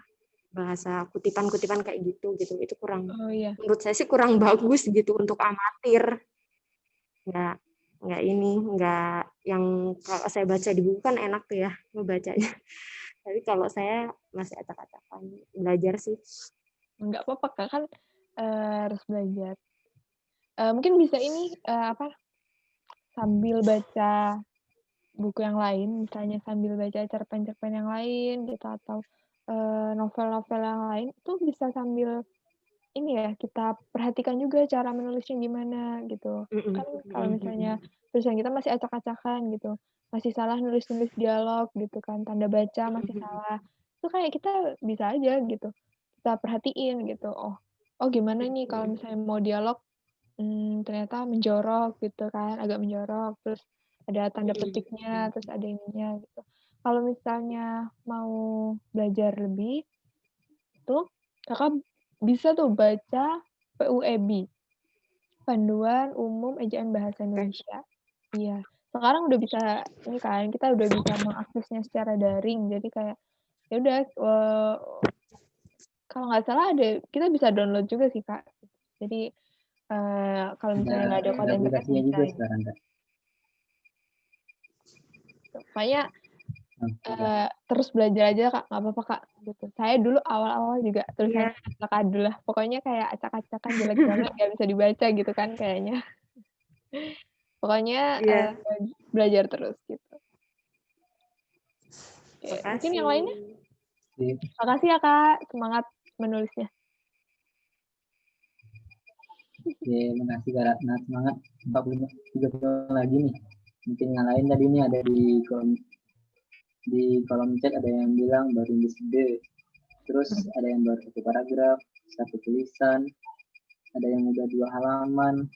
bahasa kutipan-kutipan kayak gitu. Itu kurang, Oh iya. menurut saya sih kurang bagus gitu untuk amatir. Nggak yang kalau saya baca di buku kan enak tuh ya membacanya. Tapi kalau saya masih acak-acakan belajar sih. Nggak apa-apa Kak, kan harus belajar. Mungkin bisa ini sambil baca buku yang lain, misalnya sambil baca cerpen-cerpen yang lain gitu atau novel-novel yang lain, itu bisa sambil ini ya, kita perhatikan juga cara menulisnya gimana gitu. Kan kalau misalnya tulisan kita masih acak-acakan gitu, masih salah nulis-nulis dialog gitu kan, tanda baca masih salah, itu kayak kita bisa aja gitu, kita perhatiin gitu, oh gimana nih kalau misalnya mau dialog, ternyata menjorok gitu kan, agak menjorok, terus ada tanda petiknya, terus ada ininya gitu. Kalau misalnya mau belajar lebih, tuh Kakak bisa tuh baca PUEB, Panduan Umum Ejaan Bahasa Indonesia. Iya, sekarang udah bisa ini kan, kita udah bisa mengaksesnya secara daring, jadi kayak ya udah, kalau nggak salah kita bisa download juga sih Kak. Jadi, kalau misalnya nggak ada kuota internet aplikasinya bisa juga gitu. sekarang Kak. Pokoknya Oke. terus belajar aja Kak, nggak apa-apa Kak, gitu. Saya dulu awal-awal juga tulisannya Iya. acak lah, pokoknya kayak acak-acakan jelek banget, nggak bisa dibaca gitu kan kayaknya. Pokoknya, Iya. belajar terus gitu. Oke, mungkin yang lainnya? Oke. Makasih ya Kak, semangat menulisnya. Oke, makasih Kak Ratna, semangat 30 lagi nih. Mungkin yang lain tadi ini ada di kolom chat ada yang bilang baru nulis ide, terus ada yang baru 1 paragraf, 1 tulisan, ada yang udah 2 halaman,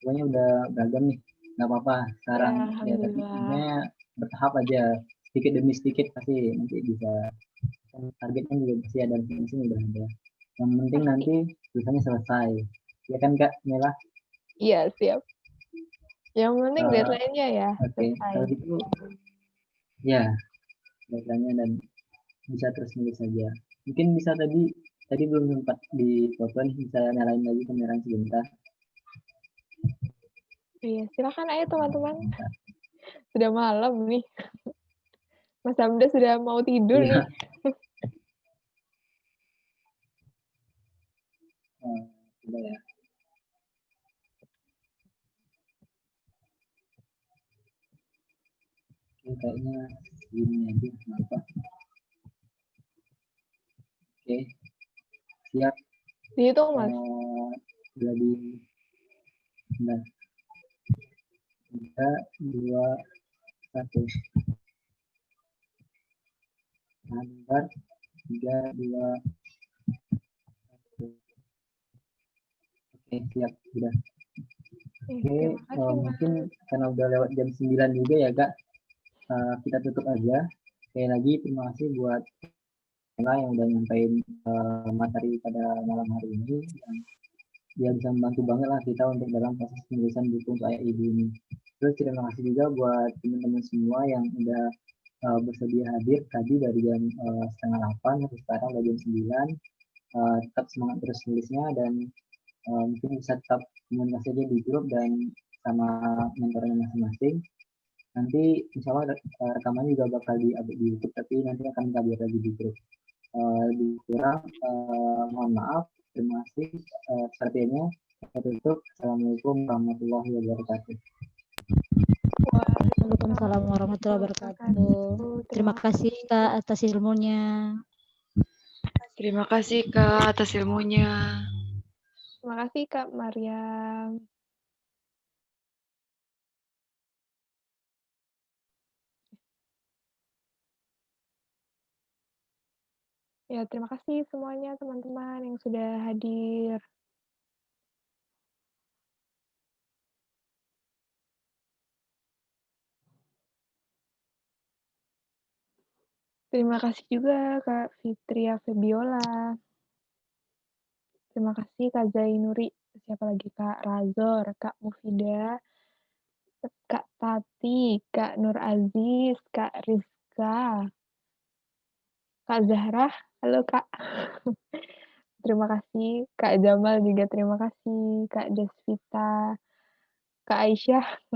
pokoknya udah beragam nih. Nggak apa-apa sekarang ya, tapi sebenarnya bertahap aja, sedikit demi sedikit pasti nanti bisa. Targetnya juga pasti ada, di udah ada. Yang penting nanti tulisannya selesai, ya kan Kak Mela? Iya siap. Yang penting deadline-nya ya Oke, selesai. kalau gitu ya deadline-nya dan bisa terus nulis saja. Mungkin bisa tadi belum sempat dipoto nih, bisa nyalain lagi kameranya sebentar. Iya, silakan ayo teman-teman. Sudah malam nih. Mas Hamda sudah mau tidur nih. Coba ya. Oke, kayaknya gini aja, kenapa? Oke, siap. Dihitung, Mas. Jadi, bentar. 3, 2, 1. Nah, bentar. 3, 2, 1. Oke, siap. Sudah. Oke, Terima kasih, Mas. mungkin karena udah lewat jam 9 juga ya, Kak. Kita tutup aja. Sekali lagi terima kasih buat yang udah nyampein materi pada malam hari ini. Dan dia bisa membantu banget lah kita untuk dalam proses penulisan buku untuk ayat ibu ini. Terus terima kasih juga buat teman-teman semua yang udah bersedia hadir tadi dari jam 7:30 sampai sekarang udah jam 9. Tetap semangat terus nulisnya dan mungkin bisa tetap komunikasi aja di grup dan sama mentornya masing-masing. Nanti insya Allah rekaman juga bakal di-upload di YouTube, tapi nanti akan kabur lagi di grup. Lebih kurang mohon maaf. Terima kasih perhatiannya. Saya tutup. Assalamualaikum warahmatullahi wabarakatuh. Waalaikumsalam warahmatullahi wabarakatuh. Terima kasih Kak atas ilmunya. Terima kasih Kak atas ilmunya. Terima kasih, Kak Mariam. Ya, terima kasih semuanya teman-teman yang sudah hadir. Terima kasih juga Kak Fitria Febiola. Terima kasih Kak Zainuri. Siapa lagi? Kak Razor, Kak Mufida, Kak Tati, Kak Nur Aziz, Kak Rizka, Kak Zahra. Halo Kak. Terima kasih. Kak Jamal juga terima kasih. Kak Desvita, Kak Aisyah.